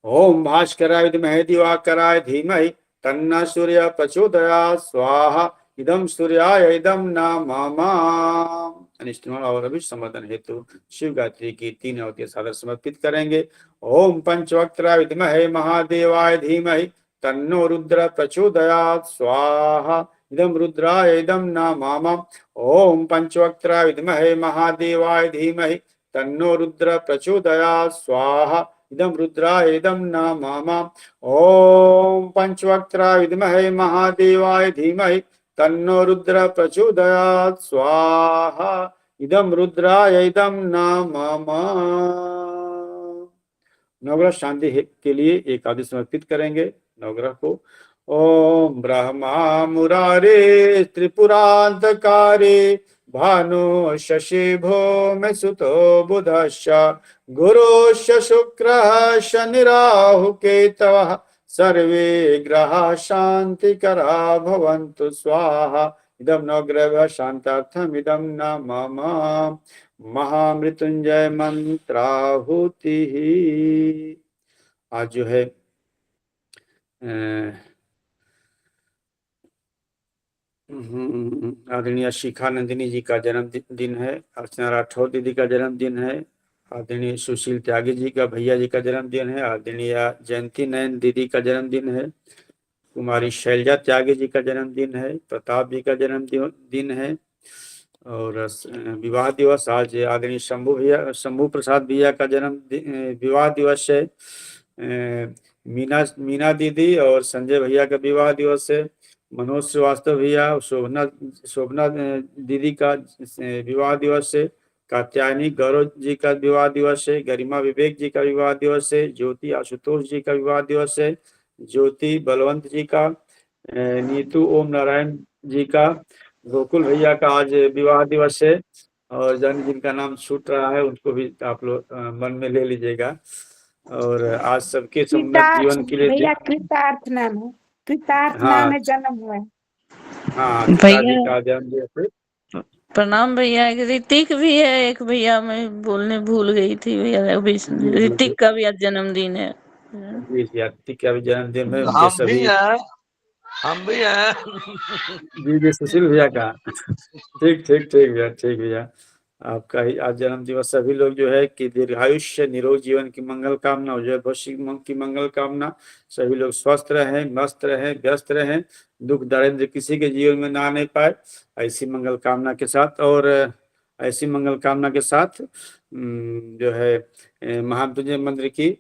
ओम भास्कराय विद्महे दिवाकराय धीमहि तन्न सूर्य प्रचोदयात् स्वाहा इदं सूर्याय इदं न मम अनिष्टमंगल और अभिष्ट समाधान हेतु शिव गायत्री की 3 अवधि सादर समर्पित करेंगे। ओम पंचवक्त्राय विद्महे महादेवाय धीमहि तन्नो रुद्र प्रचोदयात् स्वाहा इदं रुद्राय इदं न मम ओम पंचवक्त्राय विद्महे महादेवाय धीमहि तन्नो रुद्र प्रचोदयात् स्वाहा इदं रुद्राय इदं न मम ओम पंचवक्त्राय विद्महे महादेवाय धीमहि तन्नो रुद्र प्रचोदयात् स्वाहा इदं रुद्राय इदं न मम नवग्रह शांति के लिए एक आदि समर्पित करेंगे नवग्रह को। ओम ब्रह्मा मुरारे त्रिपुरांतकारे भानु शशि भौम सुतो बुधश्च गुरुश्च शुक्रः शनिराहु केतवः सर्वे ग्रहा शांतिकरा भवन्तु स्वाहा इदं नवग्रह शांतार्थम इदं न मम महामृत्युंजय मंत्राहुति। आज जो है आदरणीय शिखा नंदिनी जी का जन्मदिन है। अर्चना राठौर दीदी का जन्मदिन है। आदरणीय सुशील त्यागी जी का भैया जी का जन्मदिन है। आदरणीय जयंती नयन दीदी का जन्मदिन है। कुमारी शैलजा त्यागी जी का जन्मदिन है। प्रताप जी का जन्मदिन है। और विवाह दिवस आज आदरणीय शंभू प्रसाद भैया का विवाह दिवस है। मीना दीदी और संजय भैया का विवाह दिवस है। मनोज श्रीवास्तव भैया शोभना दीदी का विवाह दिवस है। कात्यायनी गौरव जी का विवाह दिवस है। गरिमा विवेक जी का विवाह दिवस है। ज्योति आशुतोष जी का विवाह दिवस है। ज्योति बलवंत जी का, नीतू ओम नारायण जी का, गोकुल भैया का आज विवाह दिवस है। और जिनका नाम छूट रहा है उनको भी आप लोग मन में ले लीजिएगा। और आज सबके समुन्नत जीवन के लिए भैया कृतार्थ नाम है, कृतार्थ नाम है, जन्म हुआ है। हाँ पिताजी का जन्मदिन। प्रणाम भैया। ऋतिक भी है एक भैया, मैं बोलने भूल गई थी भैया। अभी ऋतिक का भी आज जन्मदिन है। ऋतिक का भी जन्मदिन में हम भी हैं जी सुशील भैया का। ठीक भैया, ठीक भैया। आपका ही आज जन्म दिवस। सभी लोग जो है कि दीर्घायुष्य निरोग जीवन की मंगल कामना, उज्जवल भविष्य की मंगल कामना। सभी लोग स्वस्थ रहें, मस्त रहें, व्यस्त रहें, दुख दरिद्र किसी के जीवन में ना आने पाए, ऐसी मंगल कामना के साथ। और ऐसी मंगल कामना के साथ जो है महामृत्युंजय मंत्र की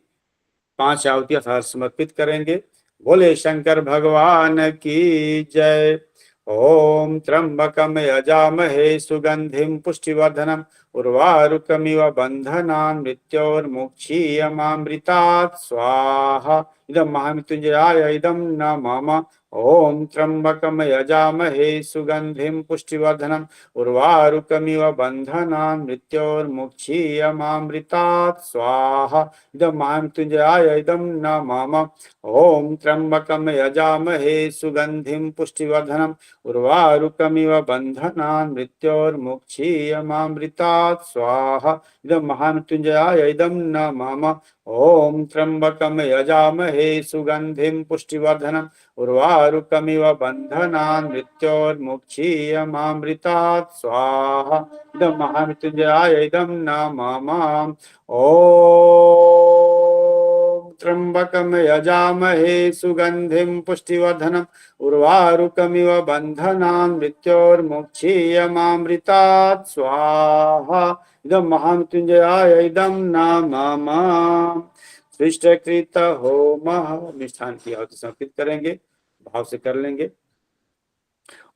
5 आहुतियां समर्पित करेंगे। बोले शंकर भगवान की जय। ओम त्र्यंबकम यजामहे सुगंधिम पुष्टिवर्धनम उर्वारुकमिव बंधनान् मृत्योर्मुक्षीयमामृतात् स्वाहा इदं महामृत्युंजयाय इदं न मम ओम त्र्यंबकम यजामहे सुगंधिम पुष्टिवर्धनम उर्वारुकमिव बंधनान् मृत्योर्मुक्षीयमामृतात् स्वाहा इदं महामृत्युंजयाय इदं न मम ओम त्र्यंबकम यजामहे सुगंधिम पुष्टिवर्धनम उर्वारुकमिव बंधनान् मृत्योर्मुक्षीयमामृतात् स्वाहा इदं महामृत्युंजयाय इदं नमः। ओम त्र्यंबकं यजामहे सुगंधिं पुष्टिवर्धनम् उर्वारुकमिव बन्धनान् मृत्योर्मुक्षीयमामृतात् स्वाहा इदं महामृत्युंजयाय इदं नमः। ओम त्र्यंबकं यजामहे सुगंधिं पुष्टिवर्धनम् उर्वारुकमिव बन्धनान् मृत्योर्मुक्षीयमामृतात् स्वाहा इदं महामृत्युंजयाय इदं नमः। सृष्टकृत होमः निष्ठान की आहुति समर्पित करेंगे, भाव से कर लेंगे।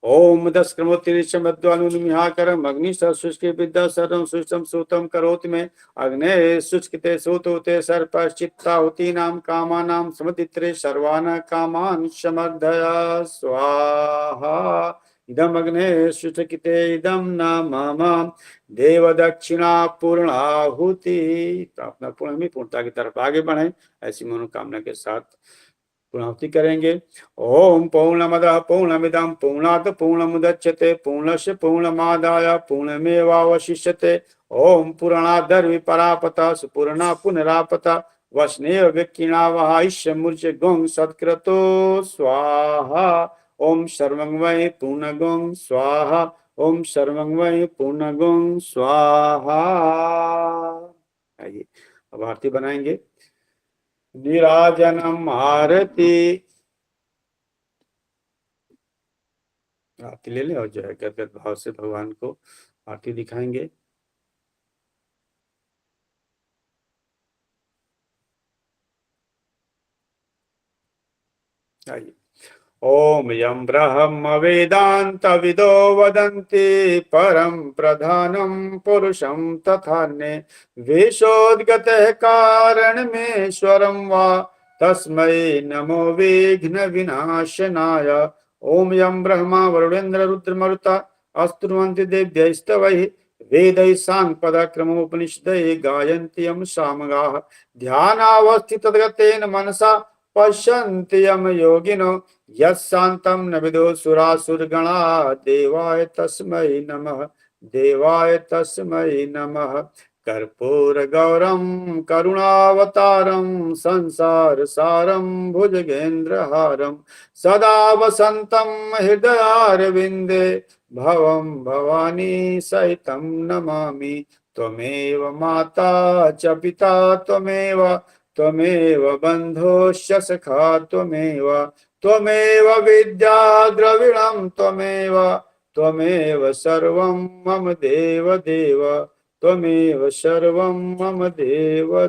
ओम दस्क्रमोत्तिरिशमद्वानुमिहाकरम् अग्निशुष्के विद्या सर्वं सुष्टं सूतं करोति मे अग्ने शुष्किते सूतोते सर्पश्चित्ताहुतीनां कामानां समुदित्रे सर्वान् कामान् समर्धय स्वाहा इदम् अग्ने शुष्किते इदं नमः। देव दक्षिणा पूर्णाहुति प्रार्थना पूर्णता की तरफ आगे बढ़े, ऐसी मनोकामना के साथ पूर्णाहुति करेंगे। ओम पूर्णमदः पूर्णमिदं पूर्णात् पूर्णमुदच्यते पूर्णस्य पूर्णमादाय पूर्णमेवावशिष्यते। ओम पूर्णादर्वि परापता सुपूर्णा पुनरापता वस्नेव विकीर्णा वहाइष्य मूर्छ गों सत्क्रतो स्वाहा। ओम सर्वं वै पूर्णगों स्वाहा। ओम सर्वं वै पूर्णगों स्वाहा। आइए अब आरती बनाएंगे। नीराजनम आरती आरती ले ले और जो है गदगद भाव से भगवान को आरती दिखाएंगे। आइए। ओम यं ब्रह्म वेदांत विदो वदन्ति परम प्रधानम पुरुषं तथान्ये विशोद्गतः कारणमेश्वरं वा तस्मै नमो विघ्न विनाशनाय। ओम यं ब्रह्मा वरुणेन्द्र रुद्रमरुता अस्तुवन्ति देव्यैस्तवैः वेदैः साङ्गपदक्रमोपनिषदैः गायन्ति यं सामगाः ध्यानावस्थितगतेन मनसा पश्यन्ति यं योगिनो यस्शान्तं न विदुः सुरासुरगणा देवाय तस्मै नमः। देवाय तस्मै नमः। कर्पूरगौरं करुणावतारं संसारसारं भुजगेन्द्रहारं सदा वसन्तं हृदयारविन्दे भवं भवानी सहितं नमामि। त्वमेव माता च पिता त्वमेव बन्धुश्च सखा त्वमेव विद्या द्रविणं त्वमेव सर्वं मम देव त्वमेव सर्वं मम देव।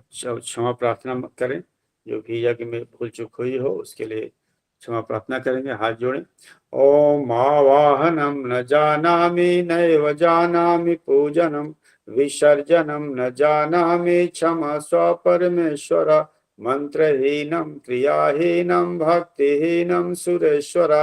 क्षमा प्रार्थना करें, जो भी यज्ञ में भूल चूक हुई हो उसके लिए क्षमा प्रार्थना करेंगे। हाथ जोड़ें। ओम आवाहनम न जानामि नैव जानामि पूजनम विसर्जनम न जानामि क्षमस्व परमेश्वर। मंत्रहीनं क्रियाहीनं भक्तिहीनं सुरेश्वर।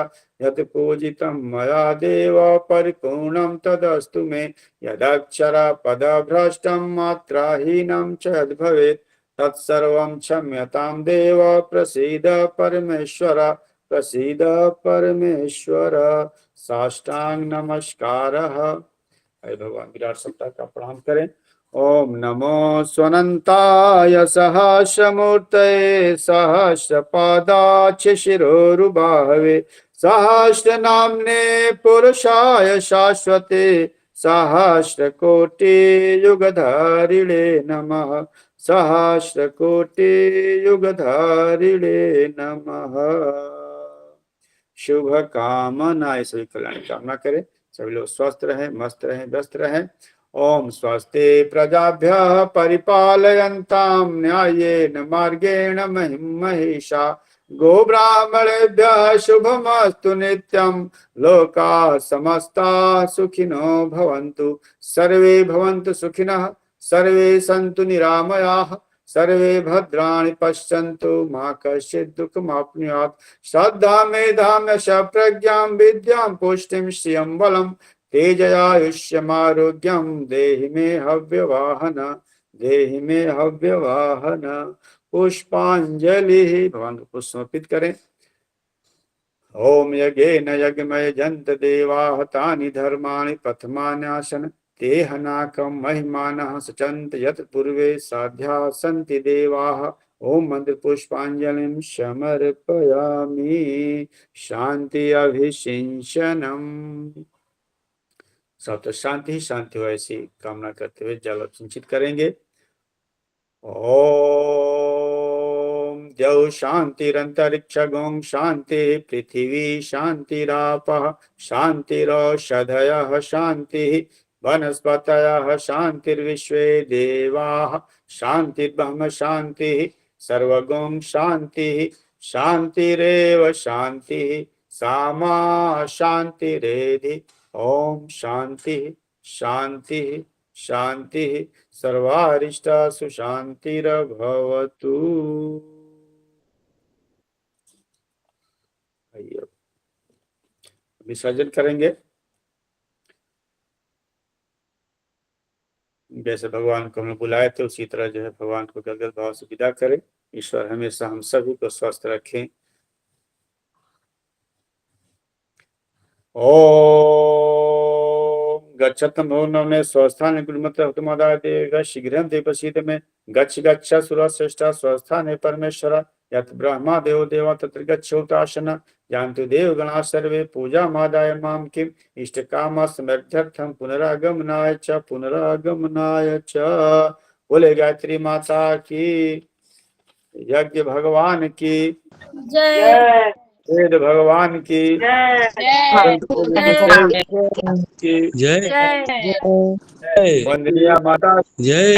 यत् पूजितं मया देव परिपूर्णं तदस्तु मे। यदक्षरा पदभ्रष्टं मात्राहीनं च यद्भवेत् तत्सर्वं क्षम्यतां देव प्रसीद परमेश्वर। प्रसीद परमेश्वर। साष्टांग नमस्कारः। हे भगवान विराट सत्ता का प्रणाम करें। ओम नमो स्वनंताय सहस्रमूर्तये सहस्रपादाच्च शिरोरुबाहवे सहस्रनाम्ने पुरुषाय शाश्वते सहस्रकोटि युगधारिणे नमः। सहस्रकोटि युगधारिणे नमः। शुभ कामनाएं सभी कल्याण कामना करें। सभी लोग स्वस्थ रहें, मस्त रहें, व्यस्त रहें। ओम स्वस्ति प्रजाभ्यः परिपालयन्तां न्याय्येन मार्गेण महिषा गोब्राह्मणेभ्यः शुभमस्तु नित्यं। लोकाः समस्ताः सुखिनो भवन्तु। सर्वे भवन्तु सुखिनः, सर्वे सन्तु निरामयाः, सर्वे भद्राणि पश्यन्तु मा कश्चित् दुःखमाप्नुयात्। श्रद्धा मेधां यश प्रज्ञां विद्यां पुष्टिं श्रियं बलं तेजयायुष्यमारोग्यं देहि मे हव्यवाहन। देहि मे हव्यवाहन। पुष्पांजलि। भगवान को पुष्प समर्पित करें। ओम यज्ञेन यज्ञमय जंत देवाः तानि धर्माणि प्रथमान्यासन ते हनाकं महिमानः सचन्त यत् पूर्वे साध्या सन्ति देवाः। ओम मंत्र पुष्पांजलिं समर्पयामि। शांति अभिषिंचनम। सब तो शांति ही शांति हो, ऐसी कामना करते हुए जल सिंचित करेंगे। ओम द्यौ शांतिरंतरिक्षगों शांति पृथिवी शांतिरापः शांतिरौषधयः शांति वनस्पतयः शांतिर्विश्वे देवाः शांतिर्ब्रह्म शांति सर्वगुं शांति शांतिरेव शांति सामा शांतिरेधि। ओम शांति शांति शांति सर्वारिष्टा सुशांतिरभवतु। विसर्जन करेंगे। जैसे भगवान को हमें बुलाए थे उसी तरह जो है भगवान को गदगद भाव से विदा करें। ईश्वर हमेशा हम सभी को स्वस्थ रखें। ओम गच्छतं भवनं स्वस्थाने कुलमत्रहतुमादाय देव शीघ्रं देवसीत में गच्छ गच्छ सुरश्रेष्ठा स्वस्थाने परमेश्वर यत् ब्रह्मा देव देवा तत्र गच्छोताशन जानतु देवगणा सर्वे पूजा मादाय मां किम इष्टकाम समर्थर्थं पुनरागमनाय च। बोले गायत्री माता की, यज्ञ भगवान की जय। वेद भगवान की जय वंदनीय माता जय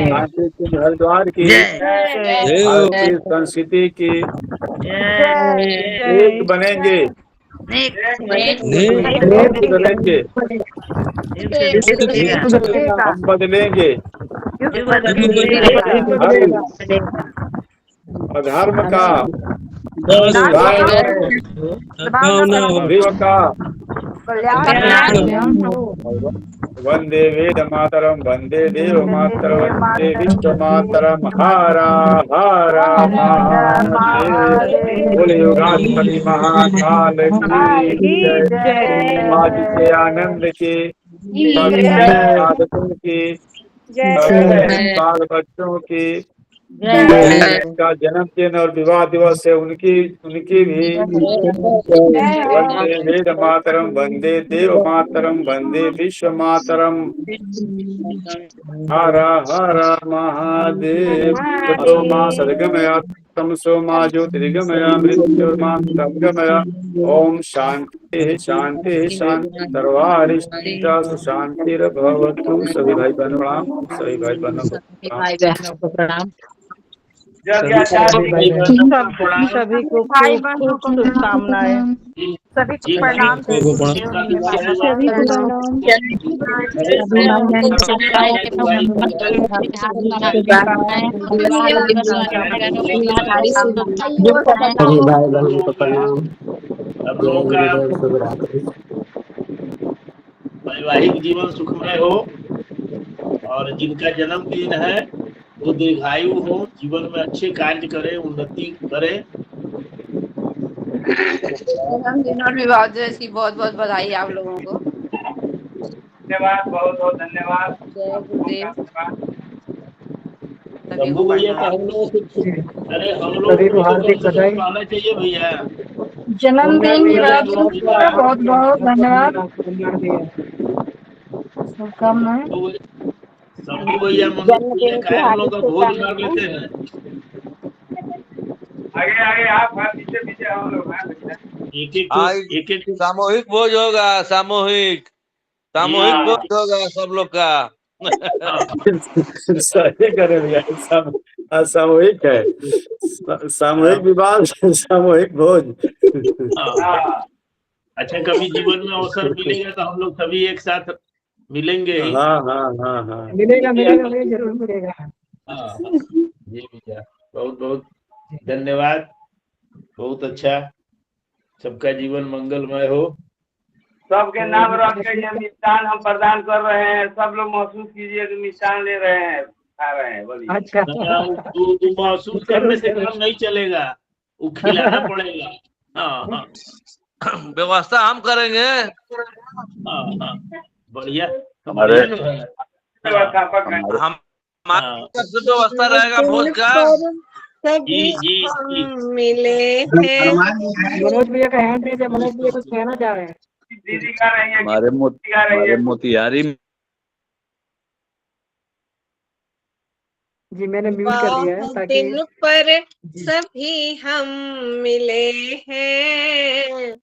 शांति की हरिद्वार की भारतीय संस्कृति की एक बनेंगे बदलेंगे हम बदलेंगे अधर्म का का वंदे वेद मातरम वंदे देव मातरम वंदे विश्व मातरम हरा हरा महादेव। बोले युगाधिपति महाकाल की जय। आज के आनंद की साधकों की बाल बच्चों की उनका जन्मदिन और विवाह दिवस है उनकी भी वंदे वेद मातरम वंदे देव मातरम वंदे विश्व मातरम हर हर महादेव। सोमा सदगमया तमसो मा ज्योतिर्गमया मृत्युर्मा सद्गमया। ओम शांति शांति शांति सर्वारिष्टा शांतिर्भवतु। सभी भाई बहनों प्रणाम। सभी भाई बहनों को प्रणाम। सभी को भाई बहनों को शुभकामनाएं। सभी को प्रणाम। सभी भाई बहनों को प्रणाम। वैवाहिक जीवन सुखमय हो और जिनका जन्मदिन है वो दीर्घायु हो, जीवन में अच्छे कार्य करे, उन्नति करे। जन्मदिन और विवाह दिवस की बहुत बहुत बधाई आप लोगों को। धन्यवाद, बहुत बहुत धन्यवाद। जय गुरुदेव। शंभू भैया का हम लोग सभी को हार्दिक बधाई। आना चाहिए भैया। जन्मदिन बहुत बहुत धन्यवाद। शुभकामनाएं। शंभू भैया हम लोग का भोज मार लेते हैं। आगे आप पीछे हम लोग एक एक सामूहिक भोज होगा। सामूहिक भोज होगा सब लोग का। सही करे भैया। सामूहिक है, सामूहिक विवाह, सामूहिक भोज। अच्छा, कभी जीवन में अवसर मिलेगा तो हम लोग सभी एक साथ मिलेंगे। हाँ मिलेगा जरूर मिलेगा। जी भैया, बहुत बहुत धन्यवाद। बहुत अच्छा, सबका जीवन मंगलमय हो। सबके नाम रख के ये मिष्ठान हम प्रदान कर रहे हैं। सब लोग महसूस कीजिए कि मिष्ठान ले रहे हैं, खा रहे हैं। बोलिए। अच्छा, तू महसूस करने से काम नहीं चलेगा, वो खिलाना पड़ेगा। हाँ हाँ व्यवस्था हम करेंगे। हाँ हाँ बढ़िया हमारे बढ़िया जो है। हमारे हम हाँ हमारी सब व्यवस्था रहेगा भोज का। जी जी जी मिले हैं। मनोज भैया का हैंड रेज है, मनोज भैया कुछ कहना चाह रहे हैं। हमारे मोतिहारी में जी मैंने म्यूट कर दिया है ताकि दिन पर सभी हम मिले हैं।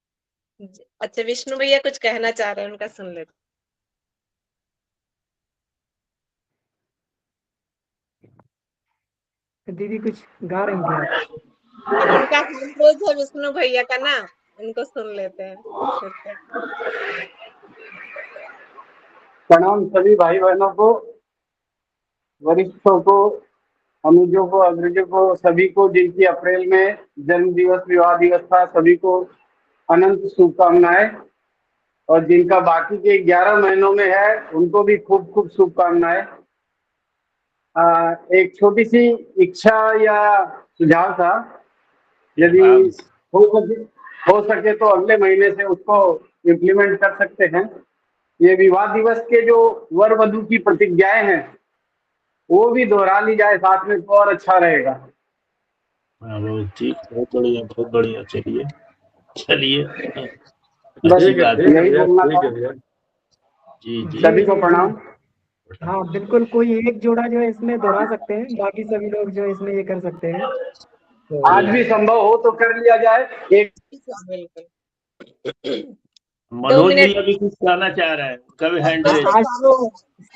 अच्छा विष्णु भैया कुछ कहना चाह रहे हैं, उनका सुन लेते। दीदी कुछ गा रही थी आप। उनका हैंड है विष्णु भैया का ना, उनको सुन लेते हैं। प्रणाम सभी भाई बहनों को, वरिष्ठों को, अनुजों को, अग्रजों को, सभी को जिनकी अप्रैल में जन्म दिवस विवाह दिवस था, सभी को अनंत शुभकामनाएं। और जिनका बाकी के 11 महीनों में है उनको भी खूब खूब शुभकामनाएं। एक छोटी सी इच्छा या सुझाव था, यदि हो सके तो अगले महीने से उसको इम्प्लीमेंट कर सकते हैं। ये विवाह दिवस के जो वर वधू की प्रतिज्ञाएं हैं वो भी दोहरा ली जाए साथ में तो और अच्छा रहेगा। हाँ बहुत ठीक, बहुत बढ़िया बहुत बढ़िया। चलिए चलिए बस अच्छी बात है। यही बोलना था। जी जी सभी को प्रणाम। हाँ बिल्कुल, कोई एक जोड़ा जो है इसमें दोहरा सकते हैं, बाकी सभी लोग जो है इसमें ये कर सकते हैं। आज भी संभव हो तो कर लिया जाए। एक मनोज भैया भी कुछ कहना चाह रहे हैं, उनका भी हैंड रेज। आज तो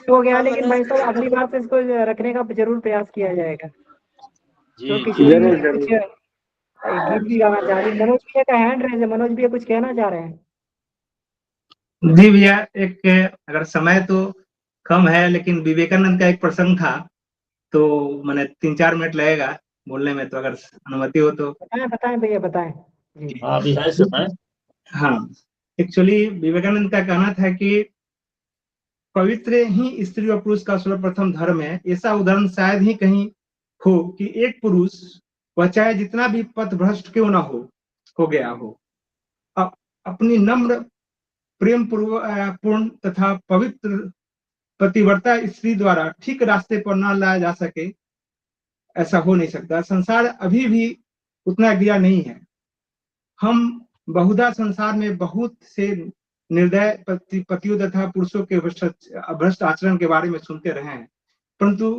हो गया, लेकिन भाई साहब अगली बार से इसको रखने का जरूर प्रयास किया जाएगा। तो जी किसी जरूर कुछ जरूर। गीत भी गाना चाह रही। मनोज भैया का हैंड रेज है, मनोज भैया कुछ कहना चाह रहे हैं। जी भैया, एक अगर समय तो कम है लेकिन विवेकानंद का एक प्रसंग था, तो मैंने 3-4 मिनट लगेगा बोलने में, तो अगर अनुमति हो तो। बताएं बताएं भैया बताएं जी। हाँ अभी है समय। हाँ, एक्चुअली विवेकानंद का कहना था कि पवित्र ही स्त्री और पुरुष का सर्वप्रथम धर्म है। ऐसा उदाहरण शायद ही कहीं हो कि एक पुरुष, वह चाहे जितना भी पथभ्रष्ट क्यों ना हो गया हो, अपनी नम्र प्रेम पूर्ण तथा पवित्र पतिव्रता स्त्री द्वारा ठीक रास्ते पर न लाया जा सके, ऐसा हो नहीं सकता। संसार अभी भी उतना गया नहीं है। हम बहुधा संसार में बहुत से निर्दय पतियों तथा पुरुषों के भ्रष्ट आचरण के बारे में सुनते रहे हैं, परंतु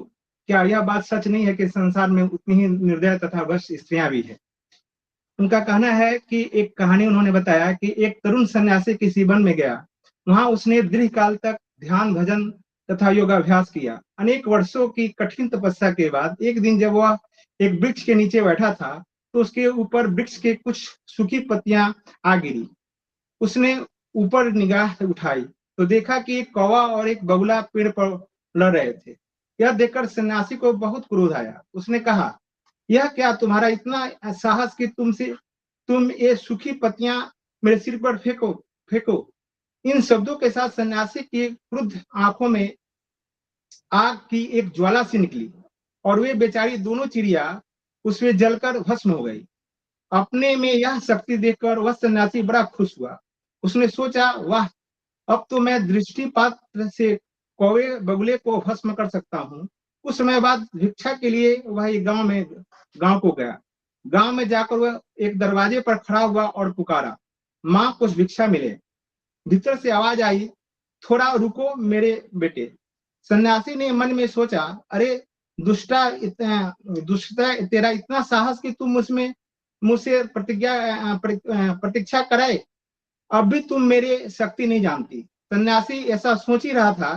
क्या यह बात सच नहीं है कि संसार में उतनी ही निर्दय तथा भ्रष्ट स्त्रियां भी है। उनका कहना है कि एक कहानी उन्होंने बताया कि एक तरुण सन्यासी किसी वन में गया। वहां उसने दीर्घ काल तक ध्यान भजन तथा योगाभ्यास किया। अनेक वर्षों की कठिन तपस्या के बाद एक दिन जब वह एक वृक्ष के नीचे बैठा था तो उसके ऊपर वृक्ष के कुछ सूखी पत्तियां आ गिरी। उसने ऊपर निगाह उठाई तो देखा कि एक कौवा और एक बगुला पेड़ पर लड़ रहे थे। यह देखकर सन्यासी को बहुत क्रोध आया। उसने कहा, यह क्या तुम्हारा इतना साहस कि तुम ये सूखी पत्तियां मेरे सिर पर फेंको। इन शब्दों के साथ सन्यासी की क्रुद्ध आंखों में आग की एक ज्वाला सी निकली और वे बेचारी दोनों चिड़िया उसमें जलकर भस्म हो गई। अपने में यह शक्ति देखकर वह सन्यासी बड़ा खुश हुआ। उसने सोचा, वाह, अब तो मैं दृष्टिपात से कौवे बगुले को भस्म कर सकता हूँ। कुछ समय बाद भिक्षा के लिए वह गांव को गया। गांव में जाकर वह एक दरवाजे पर खड़ा हुआ और पुकारा, माँ कुछ भिक्षा मिले। भीतर से आवाज आई, थोड़ा रुको मेरे बेटे। सन्यासी ने मन में सोचा, अरे दुष्टा तेरा इतना साहस कि तुम मुझसे प्रतीक्षा कराए, अब भी तुम मेरे शक्ति नहीं जानती। सन्यासी ऐसा सोच ही रहा था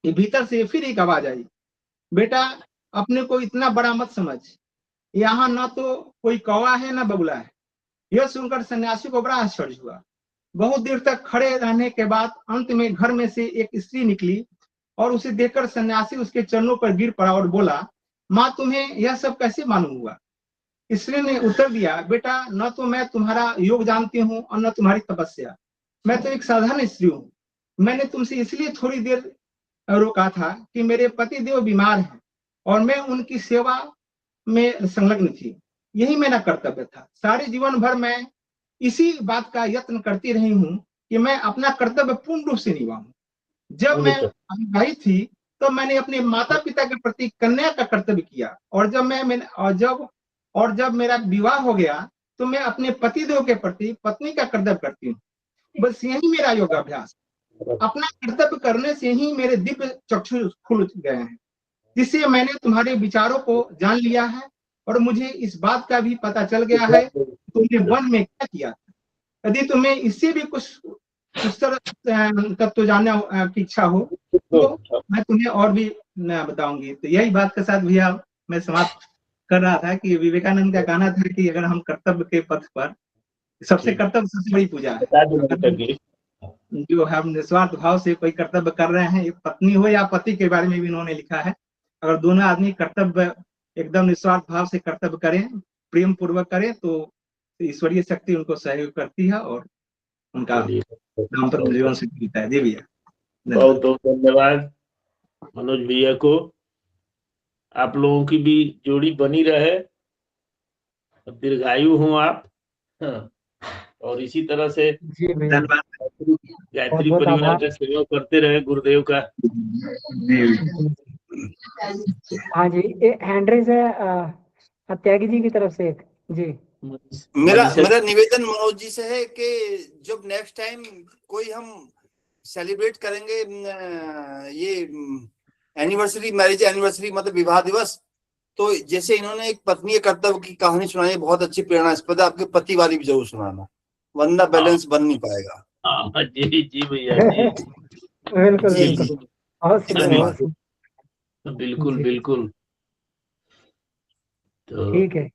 कि भीतर से फिर एक आवाज आई, बेटा अपने को इतना बड़ा मत समझ, यहाँ ना तो कोई कौवा है ना बगुला है। यह सुनकर सन्यासी को बड़ा आश्चर्य हुआ। बहुत देर तक खड़े रहने के बाद अंत में घर में से एक स्त्री निकली और उसे देखकर सन्यासी उसके चरणों पर गिर पड़ा और बोला, माँ तुम्हें यह सब कैसे मालूम हुआ? स्त्री ने उत्तर दिया, बेटा न तो मैं तुम्हारा योग जानती हूँ और न तुम्हारी तपस्या। मैं तो एक साधारण स्त्री हूँ। मैंने तुमसे इसलिए थोड़ी देर रोका था कि मेरे पति देव बीमार हैं और मैं उनकी सेवा में संलग्न थी। यही मेरा कर्तव्य था। सारे जीवन भर मैं इसी बात का यत्न करती रही हूँ कि मैं अपना कर्तव्य पूर्ण रूप से निभाऊं। जब मैं अविवाहित थी तो मैंने अपने माता पिता के प्रति कन्या का कर्तव्य किया, और जब मेरा विवाह हो गया तो मैं अपने पतिदेव के प्रति पत्नी का कर्तव्य करती हूँ। बस यही मेरा योगाभ्यास। अपना कर्तव्य करने से ही मेरे दिव्य चक्षु खुल गए हैं, जिससे मैंने तुम्हारे विचारों को जान लिया है, और मुझे इस बात का भी पता चल गया है तुमने वन में क्या किया था। यदि तुम्हें इससे भी कुछ तत्व जानने की इच्छा हो तो मैं तुम्हें और भी बताऊंगी। तो यही बात के साथ भैया मैं समाप्त कर रहा था कि विवेकानंद का कहना था कि अगर हम कर्तव्य के पथ पर, कर्तव्य सबसे बड़ी पूजा है, जो हम निस्वार्थ भाव से कोई कर्तव्य कर रहे हैं, पत्नी हो या पति के बारे में भी इन्होंने लिखा है, अगर दोनों आदमी कर्तव्य एकदम निस्वार्थ भाव से कर्तव्य करें, प्रेम पूर्वक करें, तो ईश्वरीय शक्ति उनको सहयोग करती है और उनका दाम्पत्य जीवन से जीता है। जी भैया, बहुत बहुत धन्यवाद मनोज भैया को। आप लोगों की भी जोड़ी बनी रहे, दीर्घायु हो आप। हाँ। और इसी तरह से गायत्री परिवार का सेवा करते रहे गुरुदेव का। हाँ जी, हैंड रेज है त्यागी जी की तरफ से एक जी। मेरा निवेदन मनोज जी से है कि जब नेक्स्ट टाइम कोई हम सेलिब्रेट करेंगे ये एनिवर्सरी, मैरिज एनिवर्सरी मतलब विवाह दिवस, तो जैसे इन्होंने एक पत्नी कर्तव्य की कहानी सुनाई, बहुत अच्छी प्रेरणास्पद है, आपके पति वाली भी जरूर सुनाना, वरना बैलेंस बन नहीं पाएगा। जी जी भैया जी। बिल्कुल बिल्कुल। तो ठीक है,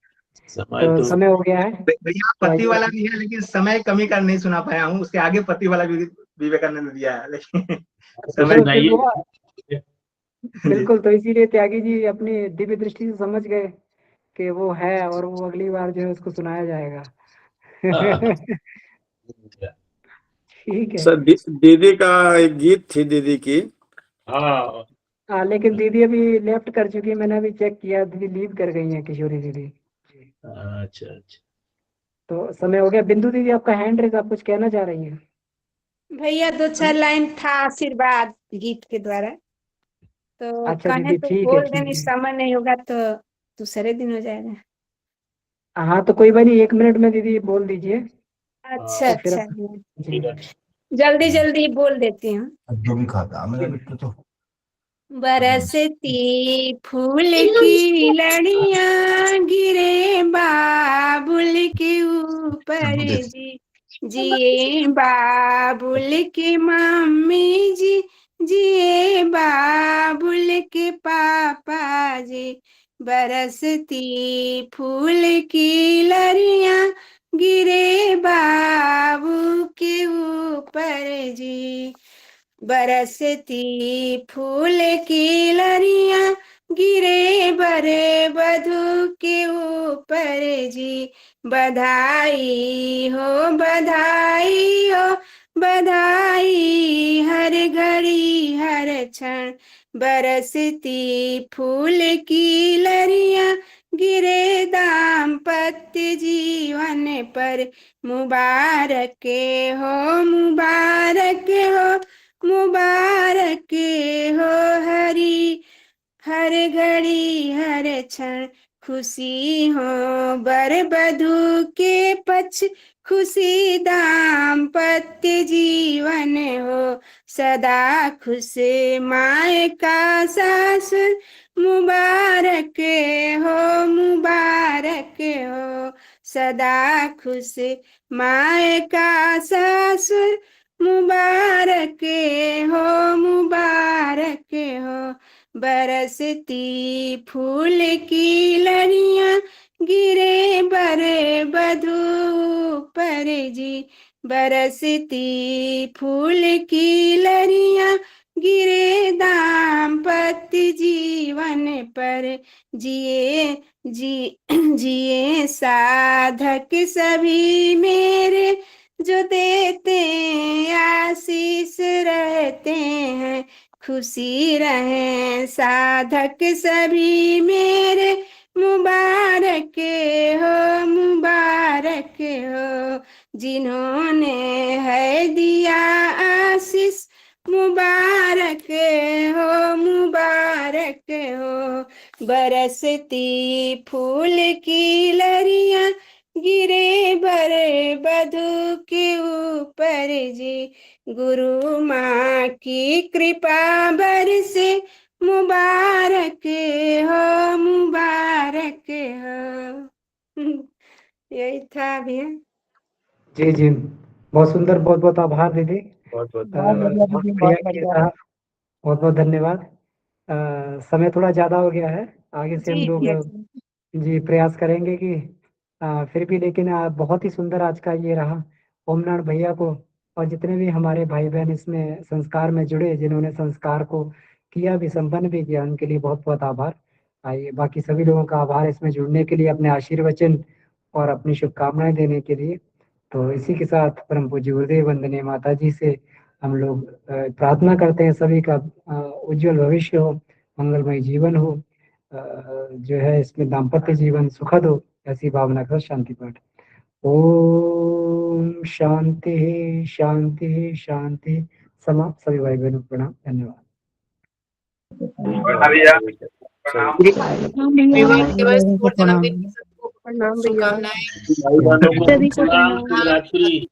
तो समय हो गया है भैया। पति वाला भी है, लेकिन समय कमी का नहीं सुना पाया हूँ। उसके आगे पति वाला भी विवेकानंद दिया है, लेकिन समय बिल्कुल। तो इसीलिए त्यागी जी अपनी दिव्य दृष्टि से समझ गए कि वो है, और वो अगली बार जो है उसको सुनाया जाएगा। ठीक है सर, दीदी का एक गीत थी दीदी की। हाँ, लेकिन दीदी अभी लेफ्ट कर चुकी है, मैंने अभी चेक किया, दीदी लीव कर गई हैं, किशोरी दीदी। अच्छा अच्छा। तो समय हो गया। बिंदु दीदी, आपका हैंड रेज, आप कुछ कहना चाह रही हैं? भैया 2-4 लाइन था आशीर्वाद गीत के द्वारा, तो अच्छा कहें दीदी, तो ठीक है, बोल ठीक देने, है। समय नहीं होगा तो दूसरे दिन हो जाएगा। हाँ, तो कोई बात नहीं, 1 मिनट में दीदी बोल दीजिए। अच्छा तो फिर अच्छा, जल्दी जल्दी बोल देती हूँ। जो भी खाता मेरा बिट्टू तो बरसती फूल की लड़ियां गिरे बाबुल के ऊपर जी, जिए बाबुल के मम्मी जी, जिए बाबुल के पापा जी। बरसती फूल की लड़ियां गिरे बाबू के ऊपर जी। बरसती फूल की लड़ियां गिरे बरे बधू के ऊपर जी। बधाई हो बधाई हो बधाई, हर घड़ी हर क्षण। बरसती फूल की लड़ियां गिरे दाम्पत्य जीवन पर। मुबारक हो मुबारक हो मुबारक हो हरी, हर घड़ी हर क्षण। खुशी हो बर बधू के पक्ष, खुशी दाम्पत्य जीवन हो। सदा खुश माए का सासुर, मुबारक हो मुबारक हो। सदा खुश माए का सासुर, मुबारक हो मुबारक हो। बरसती फूल की लड़ियां गिरे बरे बधू पर जी। बरसती फूल की लड़ियां गिरे दाम्पत्य जीवन पर। जिए साधक सभी मेरे, जो देते आशीष रहते हैं। खुशी रहे साधक सभी मेरे, मुबारक हो मुबारक हो, जिन्होंने है दिया आशीष मुबारक हो मुबारक हो। बरसती फूल की लहरियां गिरे भरे बधू के ऊपर जी, गुरु माँ की कृपा बरसे मुबारक हो मुबारक हो। यही था भैया। जी जी, बहुत सुंदर, बहुत बहुत आभार दीदी। बहुत बहुत बहुत धन्यवाद। बढ़िया किया था, बहुत बहुत धन्यवाद। समय थोड़ा ज्यादा हो गया है, आगे से हम लोग जी प्रयास करेंगे कि फिर भी, लेकिन बहुत ही सुंदर आज का ये रहा। ओमनाथ भैया को और जितने भी हमारे भाई बहन इसमें संस्कार में जुड़े, जिन्होंने संस्कार को किया भी, संपन्न भी किया, उनके लिए बहुत बहुत आभार। आइए बाकी सभी लोगों का आभार इसमें जुड़ने के लिए, अपने आशीर्वचन और अपनी शुभकामनाएं देने के लिए। तो इसी के साथ परम पूज्य गुरुदेव वंदनीय माता जी से हम लोग प्रार्थना करते हैं सभी का उज्जवल भविष्य हो, मंगलमय जीवन हो, जो है इसमें दाम्पत्य जीवन सुखद हो, ऐसी भावना का शांति पाठ। ओम शांति शांति शांति। समाप्त। सभी भाई बहनों को प्रणाम, धन्यवाद। विवाह दिवस और जन्मदिन की सबको प्रणाम भैया। भाई बहनों को प्रणाम, शिवरात्रि।